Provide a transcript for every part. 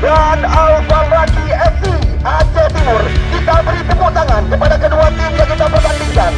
dan Al-Farlaki FC Aceh Timur. Kita beri tepuk tangan kepada kedua tim yang kita pertandingkan.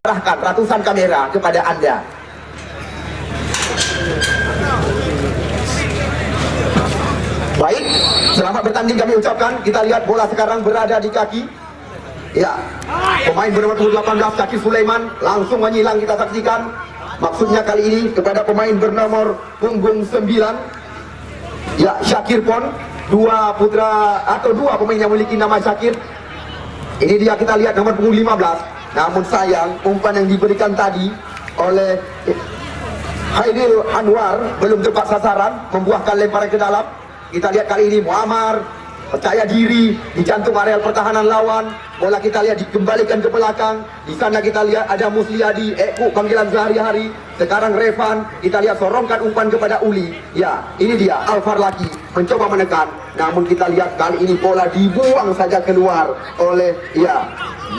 Serahkan ratusan kamera kepada Anda. Baik, selamat bertanding kami ucapkan. Kita lihat bola sekarang berada di kaki. Ya, pemain bernomor 18 Syakir Sulaiman langsung menyilang, kita saksikan. Maksudnya kali ini kepada pemain bernomor punggung 9. Ya, Syakir Pon, dua pemain yang memiliki nama Syakir. Ini dia, kita lihat nomor punggung 15. Namun sayang, umpan yang diberikan tadi oleh Hairil Anwar belum tepat sasaran, membuahkan lemparan ke dalam. Kita lihat kali ini Muammar percaya diri di jantung areal pertahanan lawan. Bola kita lihat dikembalikan ke belakang. Di sana kita lihat ada Musliadi, Eko panggilan sehari-hari. Sekarang Revan, kita lihat sorongkan umpan kepada Uli. Ya, ini dia Al-Farlaki mencoba menekan. Namun kita lihat kali ini bola dibuang saja keluar oleh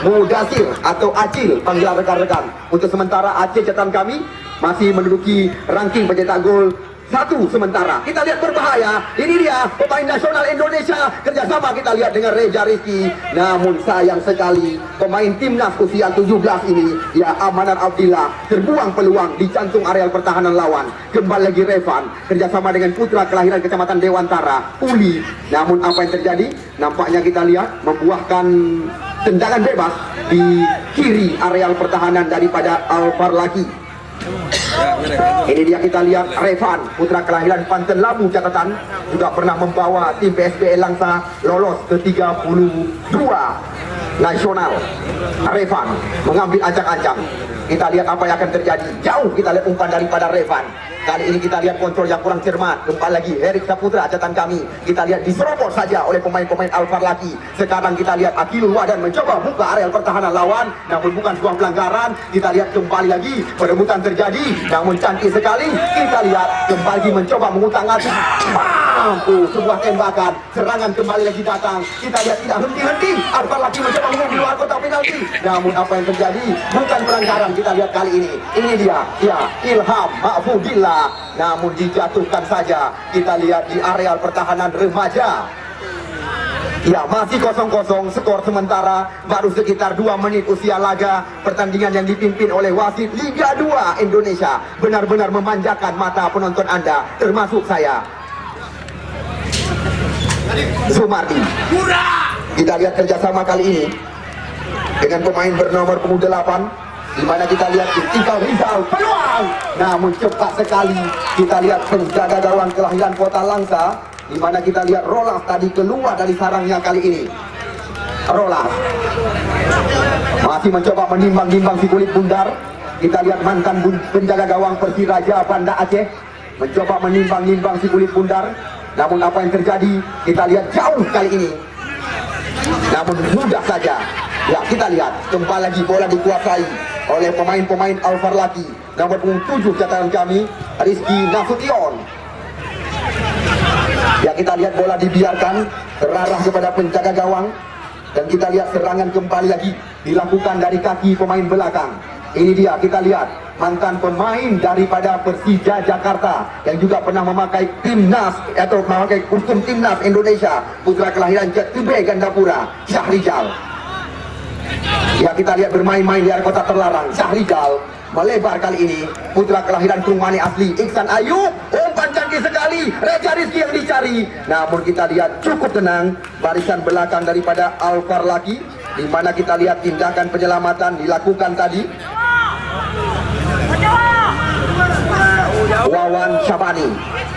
Mudasir atau Acil panggilan rekan-rekan. Untuk sementara Aceh catatan kami masih menduduki ranking pencetak gol 1 sementara. Kita lihat berbahaya. Ini dia pemain nasional Indonesia. Kerjasama kita lihat dengan Reza Rizky. Namun sayang sekali pemain timnas usia 17 ini, ya, Amanan Abdillah, terbuang peluang di jantung areal pertahanan lawan. Kembali lagi Revan kerjasama dengan putra kelahiran Kecamatan Dewantara, Uli. Namun apa yang terjadi? Nampaknya kita lihat membuahkan tendangan bebas di kiri areal pertahanan daripada Al-Farlaki. Ini dia, kita lihat Revan, putra kelahiran Panten Labu catatan, juga pernah membawa tim PSPL Langsa lolos ke 32 nasional. Revan mengambil ancang-ancang. Kita lihat apa yang akan terjadi. Jauh kita lihat umpan daripada Revan. Kali ini kita lihat kontrol yang kurang cermat. Kembali lagi Herik Saputra catatan kami. Kita lihat diserobot saja oleh pemain-pemain Al-Farlaki. Sekarang kita lihat Akilul Wadan mencoba buka areal pertahanan lawan, namun bukan sebuah pelanggaran. Kita lihat kembali lagi perebutan terjadi, namun cantik sekali. Kita lihat kembali mencoba mengutang-atik. Mampu sebuah tembakan, serangan kembali lagi datang. Kita lihat tidak henti-henti. Al-Farlaki mencoba mengumum di luar kotak penalti. Namun apa yang terjadi? Bukan pelanggaran. Kita lihat kali ini. Ini dia, ya, Ilham Mahfudillah. Namun dijatuhkan saja. Kita lihat di areal pertahanan remaja. Ya, masih 0-0 skor sementara. Baru sekitar 2 menit usia laga. Pertandingan yang dipimpin oleh wasit Liga 2 Indonesia benar-benar memanjakan mata penonton Anda, termasuk saya, Sumardi. Kita lihat kerjasama kali ini dengan pemain bernomor punggung 8, di mana kita lihat Istiqlal Rizal peluang, namun cepat sekali. Kita lihat penjaga gawang kelahiran Kota Langsa, di mana kita lihat Rolas tadi keluar dari sarangnya kali ini. Rolas masih mencoba menimbang-nimbang si kulit bundar. Kita lihat mantan penjaga gawang Persiraja Banda Aceh mencoba menimbang-nimbang si kulit bundar. Namun apa yang terjadi? Kita lihat jauh kali ini, namun mudah saja. Ya, kita lihat kembali lagi bola dikuasai oleh pemain-pemain Al-Farlaki. Nomor punggung 7 catatan kami, Rizky Nasution. Ya, kita lihat bola dibiarkan terarah kepada penjaga gawang. Dan kita lihat serangan kembali lagi dilakukan dari kaki pemain belakang. Ini dia, kita lihat mantan pemain daripada Persija Jakarta yang juga pernah memakai timnas atau memakai kostum timnas Indonesia, putra kelahiran Jatibé Gandapura, Syahrizal. Ya, kita lihat bermain-main di area kotak terlarang. Syahrizal melebar kali ini, putra kelahiran Krungmani asli Iksan Ayub, umpan canggih sekali, Reza Rizky yang dicari. Namun kita lihat cukup tenang barisan belakang daripada Alvar Laki, di mana kita lihat tindakan penyelamatan dilakukan tadi. Wawan Syabani,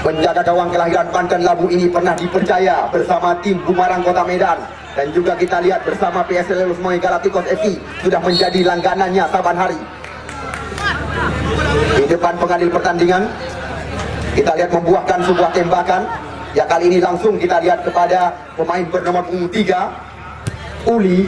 penjaga gawang kelahiran Banten Labu ini pernah dipercaya bersama tim Bumarang Kota Medan. Dan juga kita lihat bersama PSL Lusmoy Galacticos FC sudah menjadi langganannya saban hari. Di depan pengadil pertandingan, kita lihat membuahkan sebuah tembakan. Ya, kali ini langsung kita lihat kepada pemain bernomor punggung 3, Uli.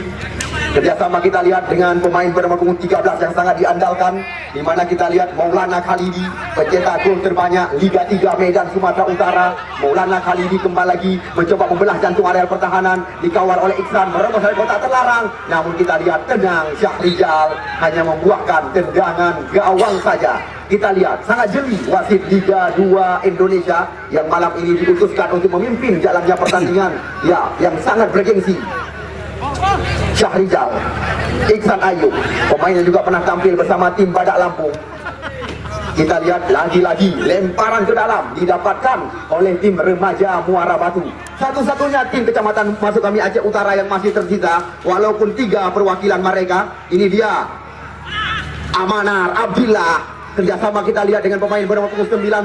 Kerjasama kita lihat dengan pemain bernomor punggung 13 yang sangat diandalkan, di mana kita lihat Maulana Khalidi, pencetak gol terbanyak Liga 3 Medan Sumatera Utara. Maulana Khalidi kembali lagi mencoba membelah jantung areal pertahanan, dikawal oleh Iksan, merobos dari kotak terlarang. Namun kita lihat tenang, Syahrizal hanya membuahkan tendangan gawang saja. Kita lihat sangat jeli wasit Liga 2 Indonesia yang malam ini diutuskan untuk memimpin jalannya pertandingan, ya, yang sangat bergengsi. Syahrizal, Iksan Ayub, pemain yang juga pernah tampil bersama tim Badak Lampung. Kita lihat lagi-lagi lemparan ke dalam didapatkan oleh tim remaja Muara Batu. Satu-satunya tim kecamatan masuk kami Aceh Utara yang masih tersisa, walaupun 3 perwakilan mereka. Ini dia Amanar Abdillah. Kerjasama kita lihat dengan pemain bernomor punggung 19.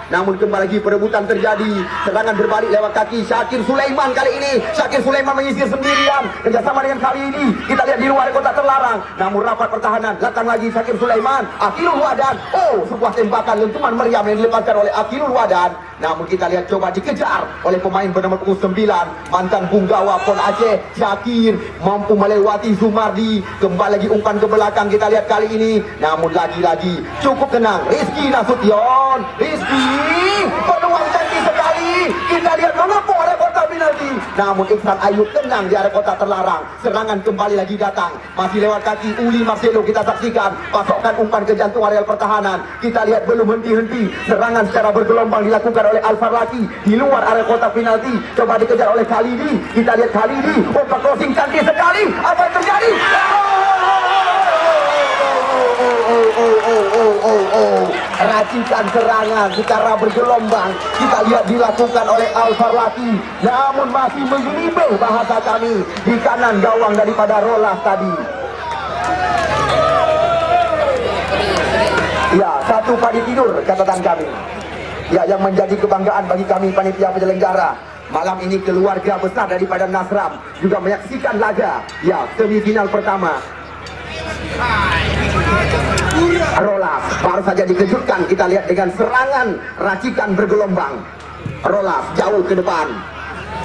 Namun kembali lagi perebutan terjadi. Serangan berbalik lewat kaki Syakir Sulaiman kali ini. Syakir Sulaiman menyisir sendirian. Kerjasama dengan kali ini kita lihat di luar kotak terlarang. Namun rapat pertahanan. Datang lagi Syakir Sulaiman. Akilul Wadan. Oh, sebuah tembakan lentuman meriam yang dilepaskan oleh Akilul Wadan. Namun kita lihat coba dikejar oleh pemain bernomor punggung 9, mantan Bunggawa Pon Aceh. Syakir mampu melewati Zumardi. Kembali lagi umpan ke belakang kita lihat kali ini. Namun lagi-lagi cukup tenang, Rizky Nasution. Rizky, peluang canggih sekali. Kita lihat mengepung area kotak penalti. Namun Iksan Ayub tenang di area kotak terlarang. Serangan kembali lagi datang, masih lewat kaki Uli Marcelo. Kita saksikan pasokan umpan ke jantung areal pertahanan. Kita lihat belum henti-henti. Serangan secara bergelombang dilakukan oleh Alvar Laki di luar area kotak penalti. Coba dikejar oleh Khalidi. Kita lihat Khalidi, umpan crossing canggih sekali. Apa yang terjadi? Racikan serangan secara bergelombang kita lihat dilakukan oleh Alvar Laki, namun masih menggelibing bahasa kami di kanan gawang daripada Rolas tadi. Ya, satu padi tidur catatan kami. Ya, yang menjadi kebanggaan bagi kami panitia penyelenggara. Malam ini keluarga besar daripada Nasram juga menyaksikan laga, ya, semifinal pertama. Rolas baru saja dikejutkan, kita lihat dengan serangan racikan bergelombang. Rolas jauh ke depan.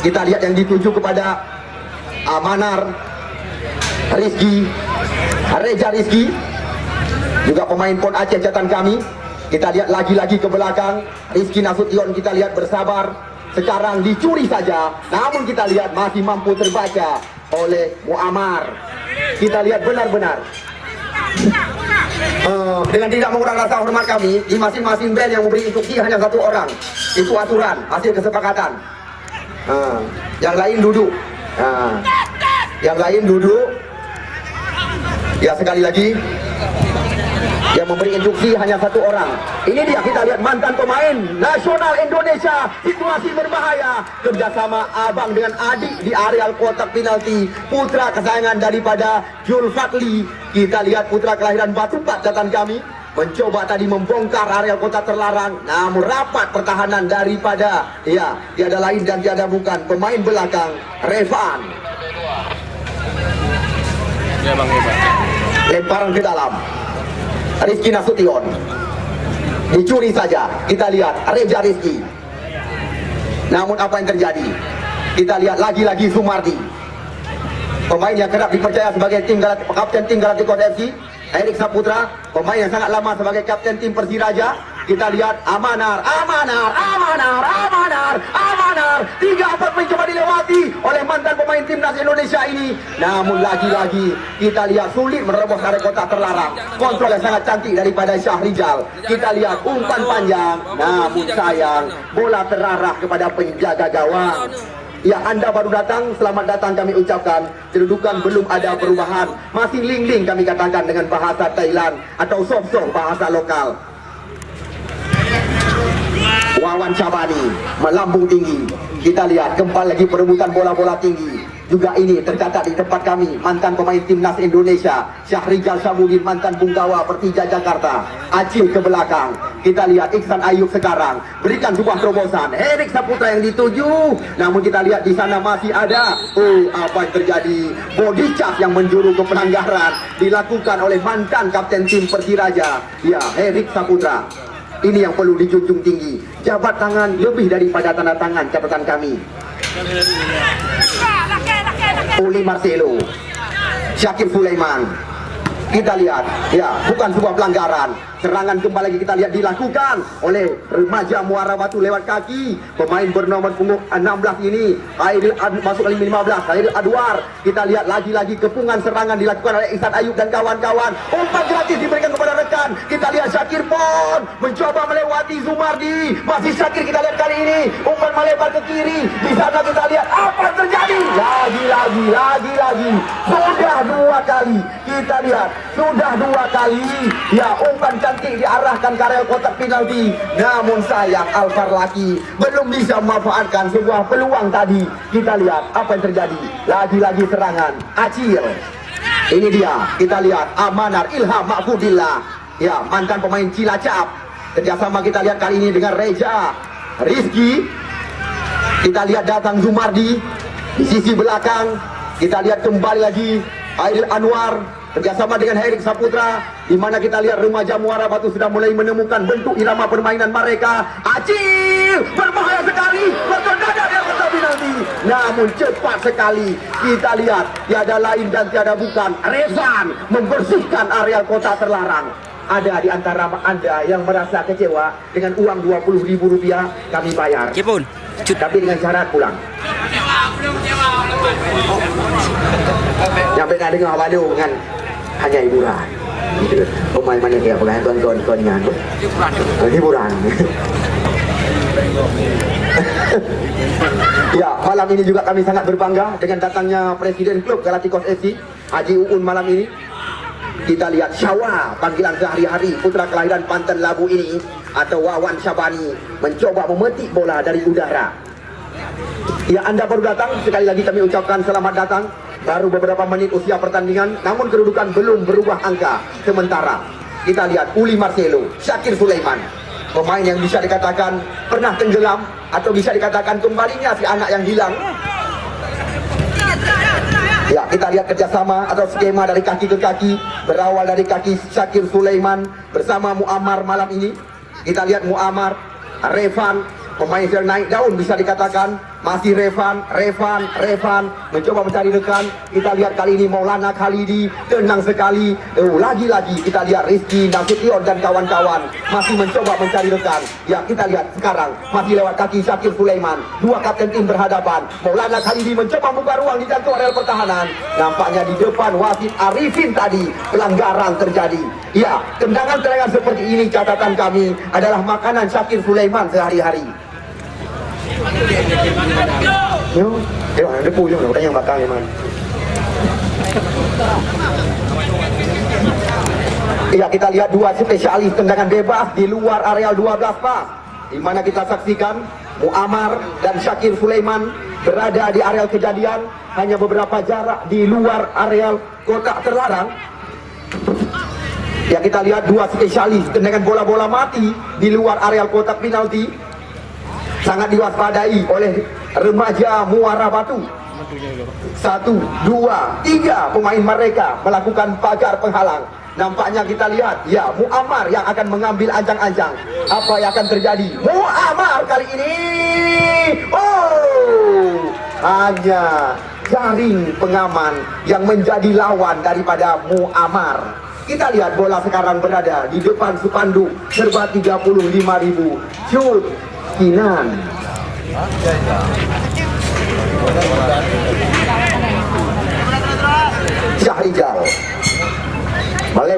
Kita lihat yang dituju kepada Amanar Rizky, Reza Rizky, juga pemain Pon Aceh catatan kami. Kita lihat lagi-lagi ke belakang, Rizky Nasution kita lihat bersabar. Sekarang dicuri saja, namun kita lihat masih mampu terbaca oleh Muammar. Kita lihat benar-benar dengan tidak mengurangi rasa hormat kami, di masing-masing band yang memberi instruksi hanya 1 orang. Itu aturan, hasil kesepakatan. Yang lain duduk. Yang lain duduk. Ya, sekali lagi, yang memberi instruksi hanya 1 orang. Ini dia, kita lihat mantan pemain nasional Indonesia. Situasi berbahaya. Kerjasama abang dengan adik di areal kotak penalti. Putra kesayangan daripada Jul Fatli. Kita lihat putra kelahiran Batu Pat catatan kami. Mencoba tadi membongkar areal kotak terlarang. Namun rapat pertahanan daripada, ya, tiada lain dan tiada bukan pemain belakang Revan. Ya, Bang, hebat. Lemparan ke dalam. Rizky Nasution dicuri saja. Kita lihat Reza Rizky. Namun apa yang terjadi? Kita lihat lagi-lagi Sumardi, pemain yang kerap dipercaya sebagai kapten tim Galacticos FC. Erik Saputra, pemain yang sangat lama sebagai kapten tim Persiraja. Kita lihat Amanar. 3-4 mencoba dilewati oleh mantan pemain pemain timnas Indonesia ini. Namun lagi-lagi kita lihat sulit menerobos area kotak terlarang. Kontrol yang sangat cantik daripada Syahrizal. Kita lihat umpan panjang, namun sayang bola terarah kepada penjaga gawang. Ya, Anda baru datang, selamat datang kami ucapkan. Kedudukan belum ada perubahan, masih ling-ling kami katakan dengan bahasa Thailand atau sok-sok bahasa lokal. Wawan Syabani melambung tinggi. Kita lihat kembali lagi perebutan bola-bola tinggi. Juga ini tercatat di tempat kami, mantan pemain timnas Indonesia Syahrizal Syamudin, mantan Bunggawa Persija Jakarta. Acil ke belakang. Kita lihat Iksan Ayub sekarang berikan sebuah terobosan. Herik Saputra yang dituju. Namun kita lihat di sana masih ada. Apa yang terjadi? Body charge yang menjuru ke pelanggaran dilakukan oleh mantan kapten tim Persiraja. Ya, Herik Saputra. Ini yang perlu dijunjung tinggi. Jabat tangan lebih daripada tanda tangan catatan kami. Uli Marcelo, Syakir Sulaiman. Kita lihat, ya, bukan sebuah pelanggaran. Serangan kembali lagi kita lihat dilakukan oleh remaja Muara Batu lewat kaki. Pemain bernomor punggung 16 ini, Khairil masuk kali 15, Khairil Adwar. Kita lihat lagi-lagi kepungan serangan dilakukan oleh Ihsan Ayub dan kawan-kawan. Umpan gratis diberikan kepada rekan. Kita lihat Syakir pun mencoba melewati Zumardi. Masih Syakir kita lihat kali ini. Umpan melebar ke kiri. Di sana kita lihat apa yang terjadi. Lagi-lagi. Sudah dua kali. Kita lihat, sudah dua kali. Ya, umpan cantik diarahkan ke area kotak penalti. Namun sayang Alvar Laki belum bisa memanfaatkan sebuah peluang tadi. Kita lihat apa yang terjadi. Lagi-lagi serangan Acil. Ini dia, kita lihat Amanar Ilham Mahfudillah. Ya, mantan pemain Cilacap. Kerjasama kita lihat kali ini dengan Reja Rizky. Kita lihat datang Zumardi di sisi belakang. Kita lihat kembali lagi Aidil Anwar kerjasama dengan Herik Saputra, di mana kita lihat remaja Muara Batu sudah mulai menemukan bentuk irama permainan mereka. Acil berbahaya sekali, bertendang dia kotak penalti. Namun cepat sekali kita lihat tiada lain dan tiada bukan Rezan membersihkan area kotak terlarang. Ada di antara Anda yang merasa kecewa dengan uang Rp20.000 kami bayar. Kipun. Tapi dengan syarat pulang. Yang pernah dengar Badu kan hanya hiburan. Pemain mana kayak pemain tuan-tuan dengan hiburan. Ya, malam ini juga kami sangat berbangga dengan datangnya Presiden Klub Galacticos FC Haji Uun malam ini. Kita lihat Syawa, panggilan sehari-hari putra kelahiran Panten Labu ini, atau Wawan Syabani, mencoba memetik bola dari udara. Ya, Anda baru datang, sekali lagi kami ucapkan selamat datang. Baru beberapa menit usia pertandingan, namun kedudukan belum berubah angka. Sementara kita lihat Uli Marcelo, Syakir Sulaiman, pemain yang bisa dikatakan pernah tenggelam, atau bisa dikatakan kembalinya si anak yang hilang. Ya, kita lihat kerjasama atau skema dari kaki ke kaki, berawal dari kaki Syakir Sulaiman bersama Muammar malam ini. Kita lihat Muammar, Revan, pemain yang naik daun bisa dikatakan. Masih Revan mencoba mencari rekan. Kita lihat kali ini Maulana Khalidi tenang sekali. Lagi-lagi kita lihat Rizky Nasution dan kawan-kawan masih mencoba mencari rekan. Ya, kita lihat sekarang masih lewat kaki Syakir Sulaiman. Dua kapten tim berhadapan. Maulana Khalidi mencoba membuka ruang di jangkau area pertahanan. Nampaknya di depan wasit Arifin tadi pelanggaran terjadi. Ya, tendangan-tendangan seperti ini catatan kami adalah makanan Syakir Sulaiman sehari-hari. Yo, ada puyuh loh, yang bakal memang. Iya, kita lihat dua spesialis tendangan bebas di luar areal 12 pas, di mana kita saksikan Muammar dan Syakir Sulaiman berada di areal kejadian, hanya beberapa jarak di luar areal kotak terlarang. Ya, kita lihat dua spesialis tendangan bola-bola mati di luar areal kotak penalti. Sangat diwaspadai oleh remaja Muara Batu. 1, 2, 3 pemain mereka melakukan pagar penghalang. Nampaknya kita lihat, ya, Muammar yang akan mengambil ancang-ancang. Apa yang akan terjadi? Muammar kali ini, hanya jaring pengaman yang menjadi lawan daripada Muammar. Kita lihat bola sekarang berada di depan spanduk serba 35.000. Shoot Kinan.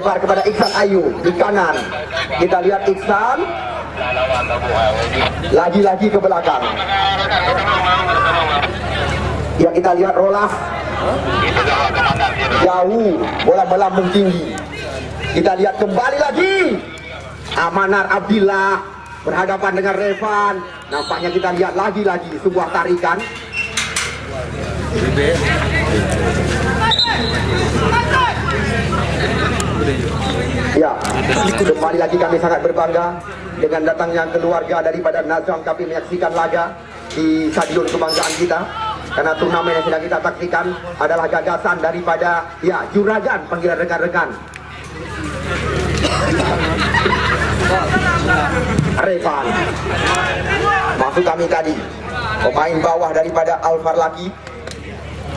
Lebar kepada Iksan Ayu di kanan. Kita lihat Iksan lagi-lagi ke belakang. Ya, kita lihat Rolas jauh, bola melambung tinggi. Kita lihat kembali lagi Amanar Abdillah berhadapan dengan Revan. Nampaknya kita lihat lagi-lagi sebuah tarikan. Ya, kembali lagi kami sangat berbangga dengan datangnya keluarga daripada Nazam. Kami menyaksikan laga di Stadion Kebanggaan kita, karena turnamen yang sedang kita saksikan adalah gagasan daripada Juragan panggilan rekan-rekan. Revan masuk kami tadi, pemain bawah daripada Alvar Laki,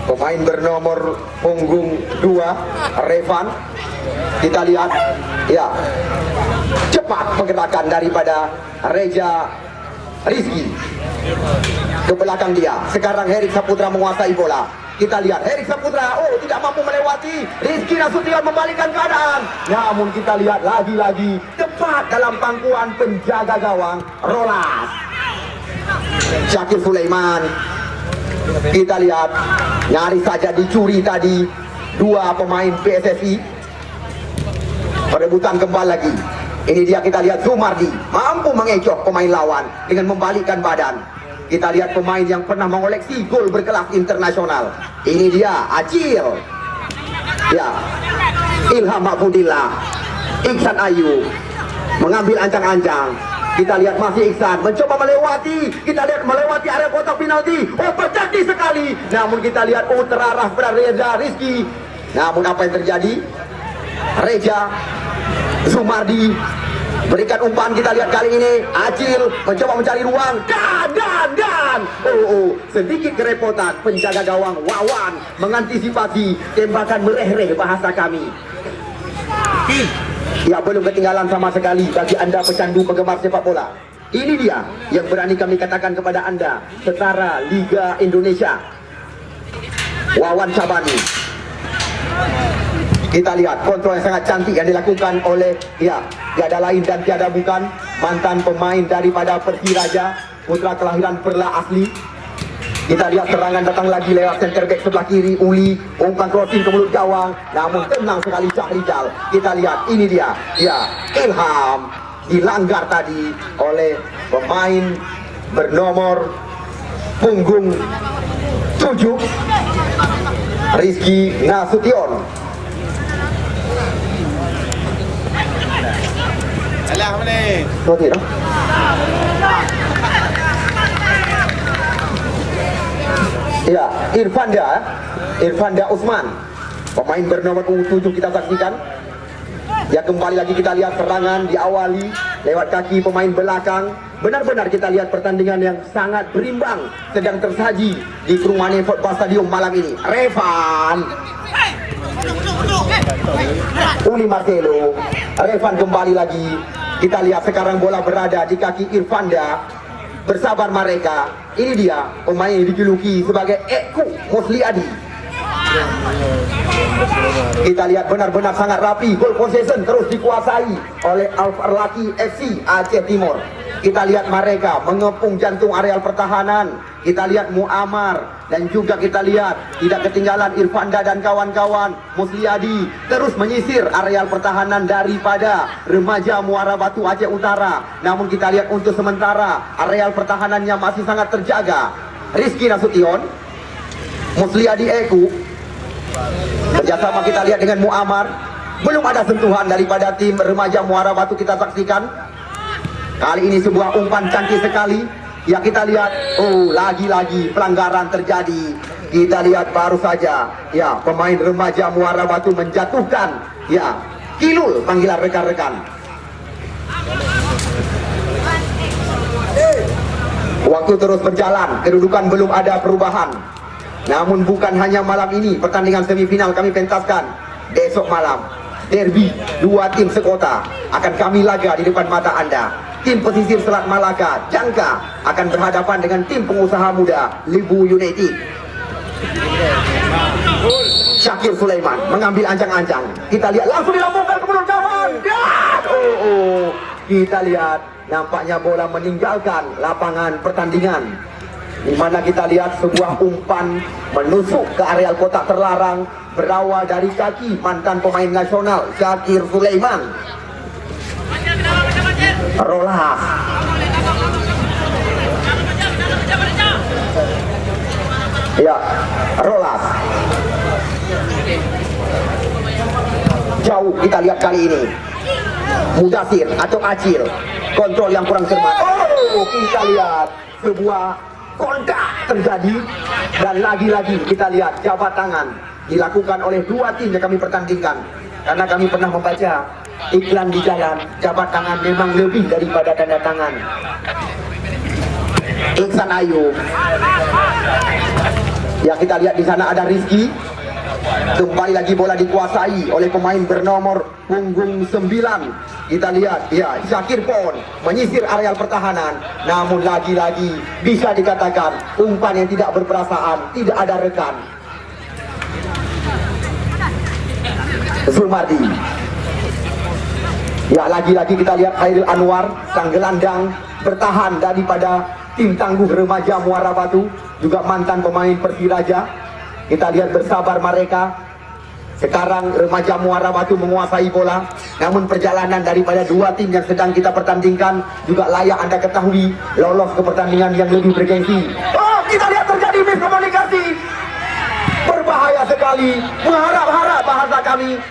pemain bernomor punggung 2 Revan. Kita lihat cepat pergerakan daripada Reja Rizky ke belakang dia. Sekarang Herik Saputra menguasai bola. Kita lihat Herik Saputra, tidak mampu melewati. Rizky Nasution membalikkan keadaan. Namun kita lihat lagi-lagi tepat dalam pangkuan penjaga gawang Rolas. Syakir Sulaiman. Kita lihat nyaris saja dicuri tadi dua pemain PSSI. Perebutan kembali lagi. Ini dia, kita lihat Zumardi mampu mengecoh pemain lawan dengan membalikkan badan. Kita lihat pemain yang pernah mengoleksi gol berkelas internasional. Ini dia Acil. Ilham Mahfudillah. Iksan Ayu mengambil ancang-ancang. Kita lihat masih Iksan mencoba melewati. Kita lihat melewati area kotak penalti. Berjadi sekali. Namun kita lihat terarah pada Reza Rizky. Namun apa yang terjadi? Reja Zumardi berikan umpan. Kita lihat kali ini Acil mencoba mencari ruang dan sedikit kerepotan penjaga gawang Wawan mengantisipasi tembakan mereh-reh bahasa kami. Belum ketinggalan sama sekali bagi Anda pecandu penggemar sepak bola. Ini dia yang berani kami katakan kepada Anda, setara Liga Indonesia. Wawan Cabani. Kita lihat kontrol yang sangat cantik yang dilakukan oleh tiada lain dan tiada bukan mantan pemain daripada Persiraja, putra kelahiran Perla asli. Kita lihat serangan datang lagi lewat center back sebelah kiri Uli, umpan crossing ke mulut gawang, namun tenang sekali Syahrizal. Kita lihat ini dia, Ilham dilanggar tadi oleh pemain bernomor punggung 7 Rizky Nasution. Irfanda Usman, pemain bernomor 7 kita saksikan. Kembali lagi kita lihat serangan diawali lewat kaki pemain belakang. Benar-benar kita lihat pertandingan yang sangat berimbang sedang tersaji di Krungmane Football Stadium malam ini. Revan Uli Marcelo. Revan kembali lagi. Kita lihat sekarang bola berada di kaki Irfanda. Bersabar mereka. Ini dia pemain yang dijuluki sebagai Eku Musliadi. Kita lihat benar-benar sangat rapi. Goal possession terus dikuasai oleh Alvar Laki FC Aceh Timur. Kita lihat mereka mengepung jantung areal pertahanan. Kita lihat Muammar dan juga kita lihat tidak ketinggalan Irfanda dan kawan-kawan. Musliadi terus menyisir areal pertahanan daripada Remaja Muara Batu Aceh Utara. Namun kita lihat untuk sementara areal pertahanannya masih sangat terjaga. Rizky Nasution, Musliadi Eku kerjasama kita lihat dengan Muammar. Belum ada sentuhan daripada tim Remaja Muara Batu kita saksikan. Kali ini sebuah umpan cantik sekali. Kita lihat, lagi-lagi pelanggaran terjadi. Kita lihat baru saja, pemain Remaja Muara Batu menjatuhkan, Kilul panggilan rekan-rekan. Waktu terus berjalan, kedudukan belum ada perubahan. Namun bukan hanya malam ini, pertandingan semifinal kami pentaskan. Besok malam, derby dua tim sekota akan kami laga di depan mata Anda. Tim pesisir Selat Malaka, Jangka, akan berhadapan dengan tim pengusaha muda Libu United. Syakir Sulaiman mengambil ancang-ancang. Kita lihat langsung dilambungkan ke mulut kawan. Dan kita lihat nampaknya bola meninggalkan lapangan pertandingan, di mana kita lihat sebuah umpan menusuk ke areal kotak terlarang berawal dari kaki mantan pemain nasional Syakir Sulaiman. Rolas. Ya, Rolas. Jauh kita lihat kali ini. Mudasir atau Acil, kontrol yang kurang cermat. Kita lihat sebuah kontak terjadi, dan lagi-lagi kita lihat jabat tangan dilakukan oleh dua tim yang kami pertandingkan. Karena kami pernah membaca iklan di jalan, jabat tangan memang lebih daripada tanda tangan. Iksan Ayub. Ya, kita lihat di sana ada Rizky. Kembali lagi bola dikuasai oleh pemain bernomor punggung 9. Kita lihat, ya, Syakir Pon menyisir areal pertahanan. Namun lagi-lagi bisa dikatakan umpan yang tidak berperasaan, tidak ada rekan. Zulmardi. Ya, lagi-lagi kita lihat Khairil Anwar, sang gelandang bertahan daripada tim tangguh remaja Muara Batu, juga mantan pemain Persiraja. Kita lihat bersabar mereka. Sekarang remaja Muara Batu menguasai bola. Namun perjalanan daripada dua tim yang sedang kita pertandingkan juga layak Anda ketahui lolos ke pertandingan yang lebih bergengsi. Kita lihat terjadi miskomunikasi. Berbahaya sekali. Mengharap-harap bahasa kami.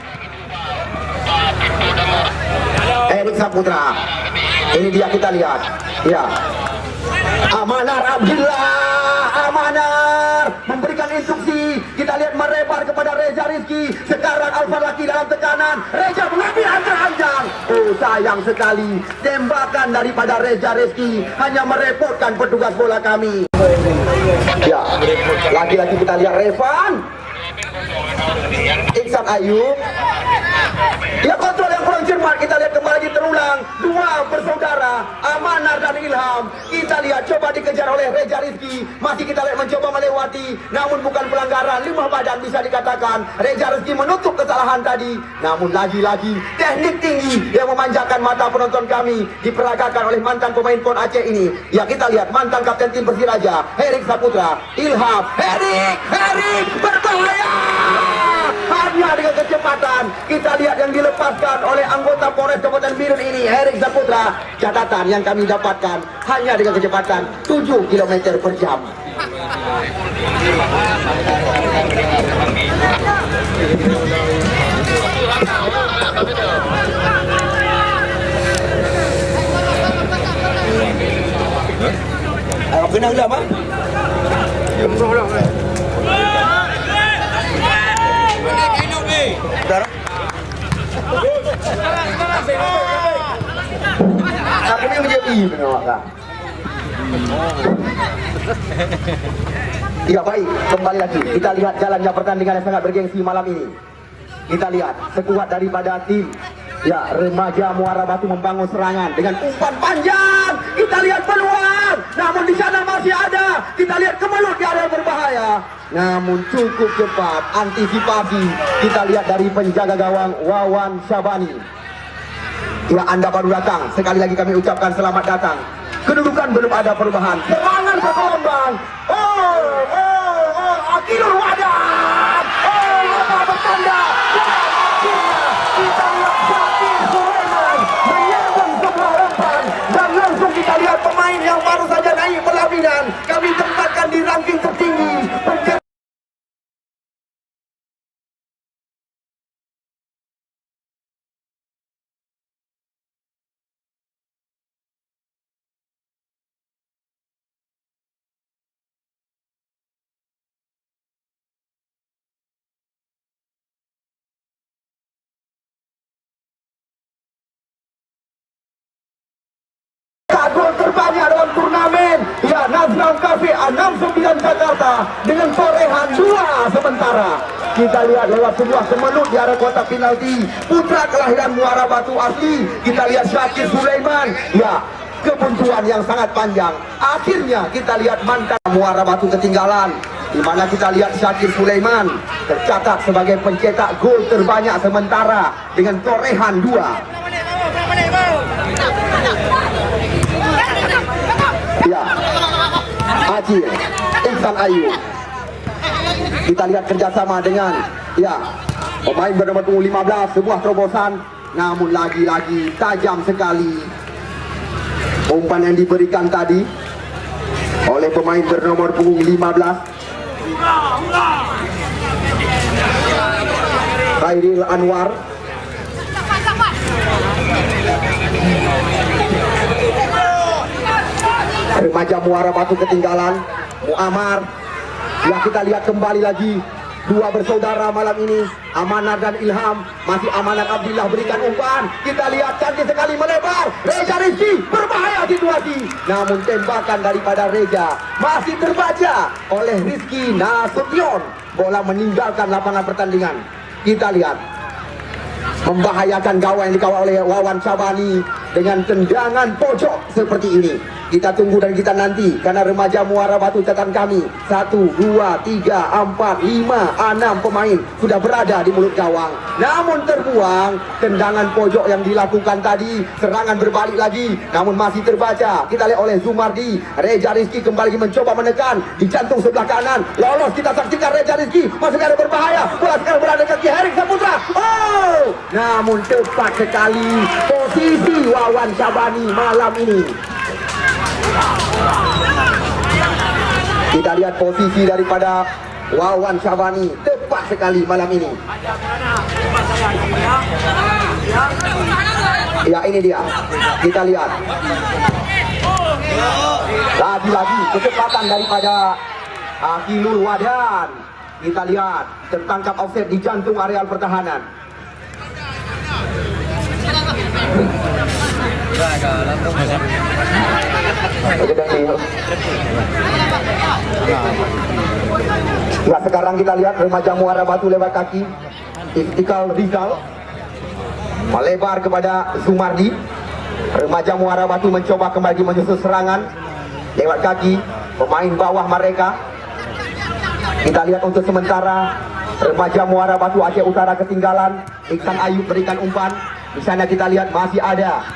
Erik Saputra. Ini dia, kita lihat. Ya. Amanar Abdillah, Amanar memberikan instruksi. Kita lihat merebar kepada Reza Rizky. Sekarang Alfa Laki dalam tekanan. Reza mengambil ancang-ancang. Sayang sekali. Tembakan daripada Reza Rizky hanya merepotkan petugas bola kami. Ya, lagi-lagi kita lihat Revan. Iksan Ayub. Ya, kontrol yang kurang cermat. Kita lihat kembali lagi terulang. Dua bersaudara, Amanar dan Ilham. Kita lihat coba dikejar oleh Reza Rizky. Masih kita lihat mencoba melewati. Namun bukan pelanggaran. 5 badan bisa dikatakan. Reza Rizky menutup kesalahan tadi. Namun lagi-lagi teknik tinggi yang memanjakan mata penonton kami diperagakan oleh mantan pemain PON Aceh ini. Ya, kita lihat mantan kapten tim Persiraja, Erik Saputra. Ilham, Erik berbahaya. Hanya dengan kecepatan kita lihat yang dilepaskan oleh anggota Polres Kabupaten Birun ini, Erik Saputra. Catatan yang kami dapatkan hanya dengan kecepatan 7 km per jam. Kenang dah, Mak? Aku ni menjadi penawak. Ya, baik, kembali lagi kita lihat jalannya pertandingan yang sangat bergengsi malam ini. Kita lihat sekuat daripada tim, ya, remaja Muara Batu membangun serangan dengan umpan panjang. Kita lihat peluang, namun di sana masih ada. Kita lihat kemelut di area berbahaya. Namun cukup cepat antisipasi. Kita lihat dari penjaga gawang Wawan Syabani. Ya, Anda baru datang, sekali lagi kami ucapkan selamat datang. Kedudukan belum ada perubahan. Serangan ke gelombang. Akilul Wadan. Apa bertanda? Kita lihat Syakir Sulaiman menyambung sebuah umpan, dan langsung kita lihat pemain yang baru saja naik pelaminan kami tempatkan di ranking tertinggi. Gol terbanyak dalam turnamen, ya, Nazram Cafe 69 Jakarta dengan torehan 2 sementara. Kita lihat lewat sebuah kemelut di arah kotak penalti, putra kelahiran Muara Batu asli. Kita lihat Syakir Sulaiman, ya, kebuntuan yang sangat panjang. Akhirnya kita lihat mantan Muara Batu ketinggalan. di mana kita lihat Syakir Sulaiman tercatat sebagai pencetak gol terbanyak sementara dengan torehan 2. Ya, Acil, Ihsan Ayu. Kita lihat kerjasama dengan pemain bernomor punggung 15, sebuah terobosan, namun lagi-lagi tajam sekali umpan yang diberikan tadi oleh pemain bernomor punggung 15, Khairil Anwar. Remaja Muara Batu ketinggalan, Muammar. Ya, kita lihat kembali lagi dua bersaudara malam ini, Amanat dan Ilham. Masih Amanat Abdillah berikan umpan. Kita lihat cantik sekali melebar. Reza Rizky, berbahaya situasi. Namun tembakan daripada Reza masih terbaca oleh Rizky Nasution. Bola meninggalkan lapangan pertandingan. Kita lihat membahayakan gawang yang dikawal oleh Wawan Syabani dengan tendangan pojok seperti ini. Kita tunggu dan kita nanti, karena Remaja Muara Batu catatan kami 1, 2, 3, 4, 5, 6 pemain sudah berada di mulut gawang. Namun terbuang tendangan pojok yang dilakukan tadi. Serangan berbalik lagi, namun masih terbaca. Kita lihat oleh Zumardi. Reza Rizky kembali mencoba menekan di jantung sebelah kanan. Lolos, kita saksikan Reza Rizky masuk ke area berbahaya. Bola sekarang berada di kaki Herik Saputra. Oh, namun tepat sekali posisi Wawan Syabani malam ini. Kita lihat posisi daripada Wawan Syabani, tepat sekali malam ini. Ya, ini dia. Kita lihat lagi-lagi kecepatan daripada Akilul Wadan. Kita lihat tertangkap offset di jantung areal pertahanan. Nah, sekarang kita lihat Remaja Muara Batu lewat kaki. Iftikal Rizal melebar kepada Zumardi. Remaja Muara Batu mencoba kembali menyusul serangan lewat kaki pemain bawah mereka. Kita lihat untuk sementara Remaja Muara Batu Aceh Utara ketinggalan. Ihsan Ayu berikan umpan. Di sana kita lihat masih ada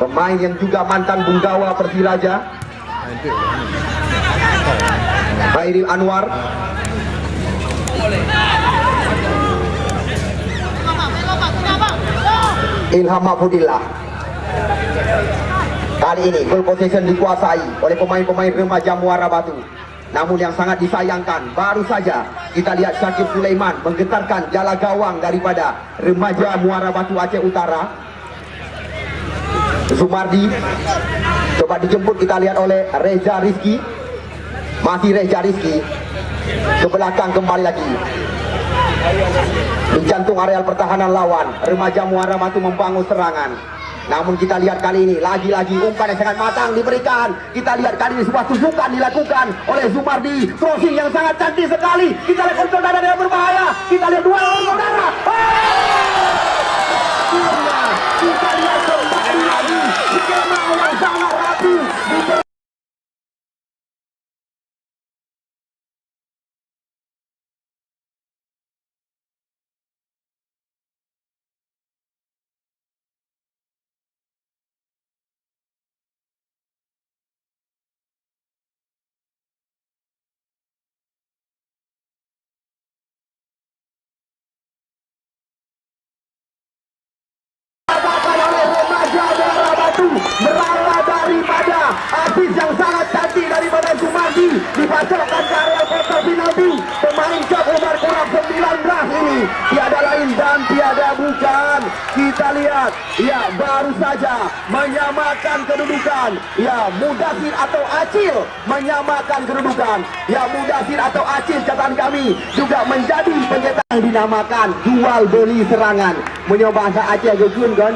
pemain yang juga mantan Bunggawa Persiraja, Khairil Anwar. Ilham Mahfudillah. Kali ini goal possession dikuasai oleh pemain-pemain Remaja Muara Batu. Namun yang sangat disayangkan, baru saja kita lihat Syakir Sulaiman menggetarkan jala gawang daripada Remaja Muara Batu Aceh Utara. Zumardi coba dijemput, kita lihat oleh Reza Rizky. Masih Reza Rizky ke belakang kembali lagi di jantung areal pertahanan lawan. Remaja Muara Batu membangun serangan. Namun kita lihat kali ini lagi-lagi umpan yang sangat matang diberikan. Kita lihat kali ini sebuah tusukan dilakukan oleh Zumardi. Crossing yang sangat cantik sekali. Kita lihat saudara yang berbahaya. Kita lihat dua saudara. Kita lihat kembali lagi skema yang sangat rapi. Berawal daripada habis yang sangat cantik daripada Zumardi, dipasokkan ke area kotak penalti. Pemain Cap umur kurang 19 ini tiada lain dan tiada bukan. Kita lihat, baru saja menyamakan kedudukan. Mudasir atau Acil menyamakan kedudukan. Mudasir atau Acil catatan kami juga menjadi pencetak yang dinamakan jual beli serangan. Menyoba bahasa Aceh gekun kan?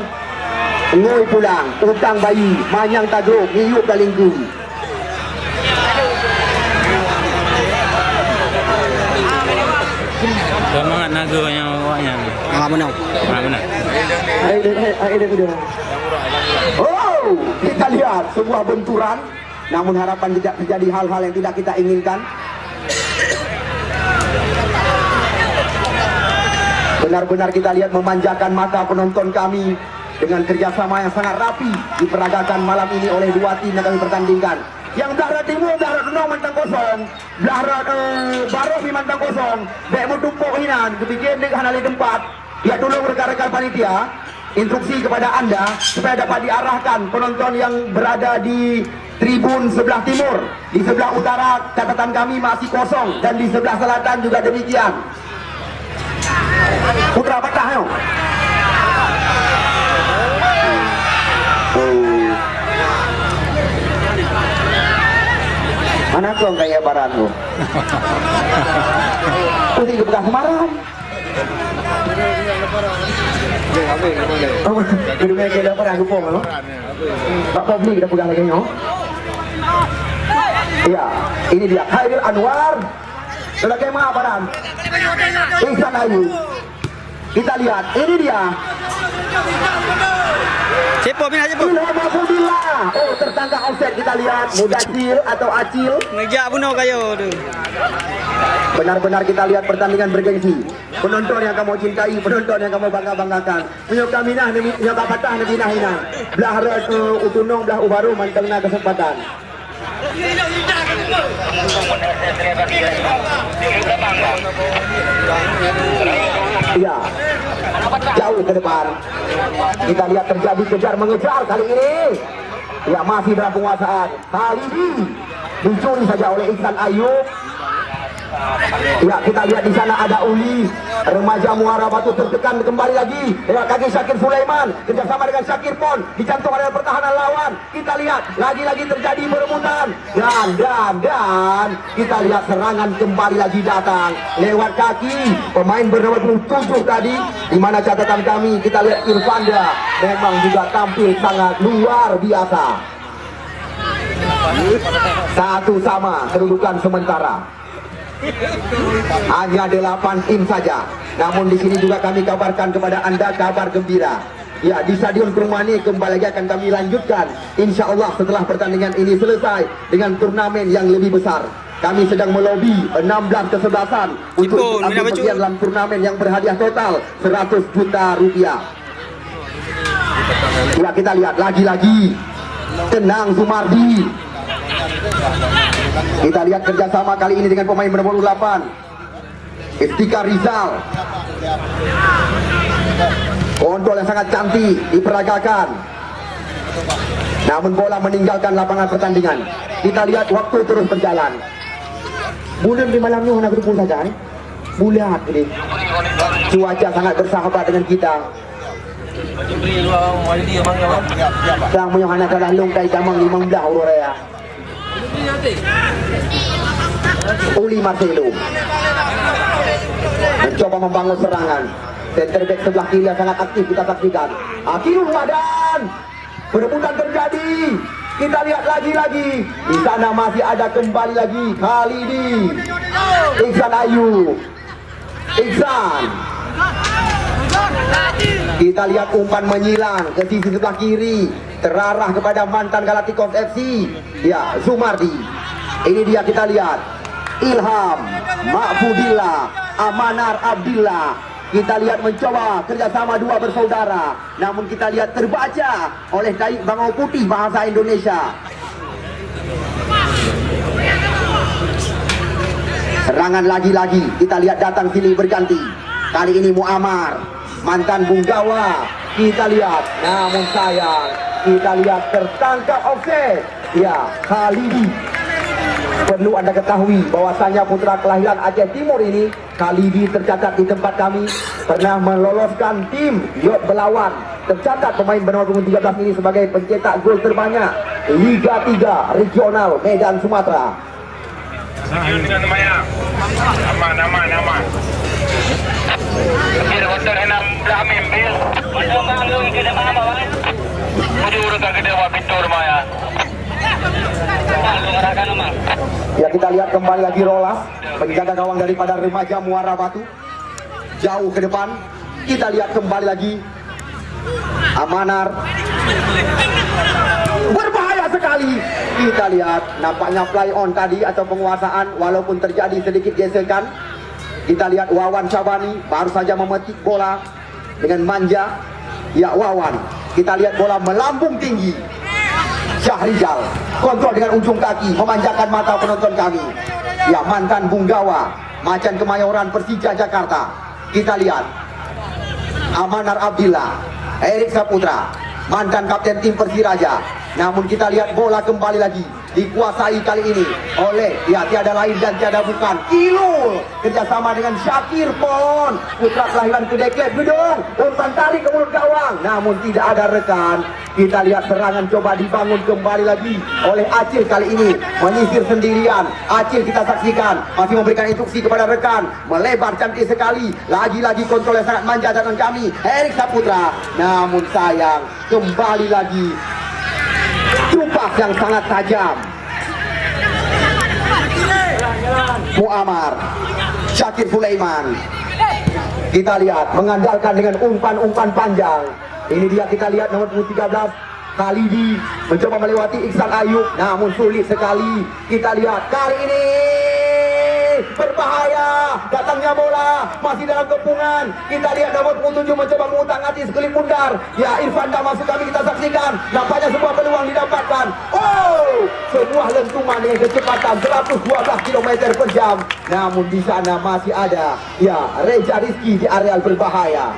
Ngoi pulang, utang bayi, manyang tagruk, ngiyuk dalingku. Semangat naga yang awaknya. Menang. Menang. Oh, kita lihat sebuah benturan. Namun harapan tidak terjadi hal-hal yang tidak kita inginkan. Benar-benar kita lihat memanjakan mata penonton kami dengan kerjasama yang sangat rapi diperagakan malam ini oleh dua tim yang kami pertandingkan. Yang belah timur belah Renong mantang kosong, belah Barofi mantang kosong. Dek mu tumpuk hinan, kebikin dengan hal tempat. Ya tolong rekan-rekan panitia, instruksi kepada anda supaya dapat diarahkan penonton yang berada di tribun sebelah timur. Di sebelah utara catatan kami masih kosong dan di sebelah selatan juga demikian. Putra patah yo. Mana kau kayak baranmu? Putih kebekas Semarang. Oh, kedua kali apa aku pong lo? Pak Pobli kita pegang lagi no? Iya, ini dia Khairil Anwar. Sudah kayak mana baran? Ihsan Ayu. Kita lihat, ini dia. Cepo mina cepo. Ilham Abdillah. Oh, tertangkap offset kita lihat. Mudacil atau Acil. Ngejak bunuh kayo tu. Benar-benar kita lihat pertandingan bergengsi. Penonton yang kamu cintai, penonton yang kamu bangga-banggakan. Menyok kami nah, menyok patah nanti nah hina. Belah utunong, belah ubaru manteng na kesempatan. Iya, jauh ke depan. Kita lihat terjadi kejar mengejar kali ini. Ya masih dalam penguasaan. Kali ini dicuri saja oleh Ihsan Ayub. Ya kita lihat di sana ada Uli. Remaja Muara Batu tertekan kembali lagi. Lewat kaki Syakir Sulaiman. Kerjasama dengan Syakir Pon. Dicantum oleh pertahanan lawan. Kita lihat lagi-lagi terjadi berebutan. Dan kita lihat serangan kembali lagi datang. Lewat kaki pemain bernomor 7 tadi. Di mana catatan kami kita lihat Irfanda memang juga tampil sangat luar biasa. Satu sama kedudukan sementara. Hanya 8 tim saja. Namun di sini juga kami kabarkan kepada anda kabar gembira. Ya, di Stadion Permani kembali lagi akan kami lanjutkan. Insya Allah setelah pertandingan ini selesai dengan turnamen yang lebih besar. Kami sedang melobi 16 kesebelasan untuk ambil bagian dalam turnamen yang berhadiah total 100 juta rupiah. Ya, kita lihat lagi-lagi tenang Sumardi. Kita lihat kerjasama kali ini dengan pemain bernomor 8 Iftika Rizal. Kontrol yang sangat cantik diperagakan. Namun bola meninggalkan lapangan pertandingan. Kita lihat waktu terus berjalan. Bulan di malam ini nak berkumpul saja. Bulat ini. Cuaca sangat bersahabat dengan kita. Sang menyuhana kalah lungkai jamang 15 Aurora. Uli Marcelo mencoba membangun serangan. Center back sebelah kiri yang sangat aktif kita saksikan. Akhirul Madan. Perebutan terjadi. Kita lihat lagi-lagi. Di sana masih ada kembali lagi kali ini Ihsan Ayu. Ihsan. Kita lihat umpan menyilang ke sisi sebelah kiri, terarah kepada mantan Galacticos FC. Ya, Zumardi. Ini dia kita lihat. Ilham Mahfudillah, Amanar Abdillah. Kita lihat mencoba kerjasama dua bersaudara. Namun kita lihat terbaca oleh Daik Bangau Putih bahasa Indonesia. Serangan lagi-lagi. Kita lihat datang silih berganti. Kali ini Muammar, mantan Bunggawa. Kita lihat, namun sayang, kita lihat tertangkap offset. Ya, Khalidi. Perlu anda ketahui bahwasanya putra kelahiran Aceh Timur ini, Khalidi tercatat di tempat kami pernah meloloskan tim Yot Belawan. Tercatat pemain bernomor 13 ini sebagai pencetak gol terbanyak Liga 3 Regional Medan Sumatera. Aman. Ya, kita lihat kembali lagi Rolas penjaga gawang daripada Remaja Muara Batu. Jauh ke depan. Kita lihat kembali lagi Amanar. Berbahaya sekali. kembali. Kita lihat nampaknya play on tadi atau penguasaan walaupun terjadi sedikit gesekan. Kita lihat Wawan Syabani baru saja memetik bola dengan manja. Ya Wawan, kita lihat bola melambung tinggi. Syahrizal kontrol dengan ujung kaki, memanjakan mata penonton kami. Ya, mantan Bunggawa, Macan Kemayoran Persija Jakarta. Kita lihat Amanar Abdillah, Erik Saputra, mantan kapten tim Persiraja. Namun kita lihat bola kembali lagi dikuasai kali ini oleh ya tiada lain dan tiada bukan Kilul, kerjasama dengan Syakir Pon, putra kelahiran Kedeklet Gedong, umpan tarik ke mulut gawang, namun tidak ada rekan. Kita lihat serangan coba dibangun kembali lagi oleh Acil kali ini, menyisir sendirian. Acil kita saksikan masih memberikan instruksi kepada rekan, melebar cantik sekali, lagi-lagi kontrol yang sangat manja datang kami Erik Saputra, namun sayang kembali lagi tumpas yang sangat tajam. Muammar Syakir Sulaiman, kita lihat mengandalkan dengan umpan-umpan panjang. Ini dia, kita lihat nomor 13 Khalidi mencoba melewati Iksan Ayub, namun sulit sekali. Kita lihat kali ini berbahaya, datangnya bola masih dalam kepungan. Kita lihat nomor 27 mencoba mengutak-atik sekelip bundar. Ya, Irfanda masuk kami kita saksikan, nampaknya sebuah peluang didapatkan. Oh, sebuah lentungan dengan kecepatan 112 km per jam. Namun di sana masih ada ya Reza Rizky di areal berbahaya.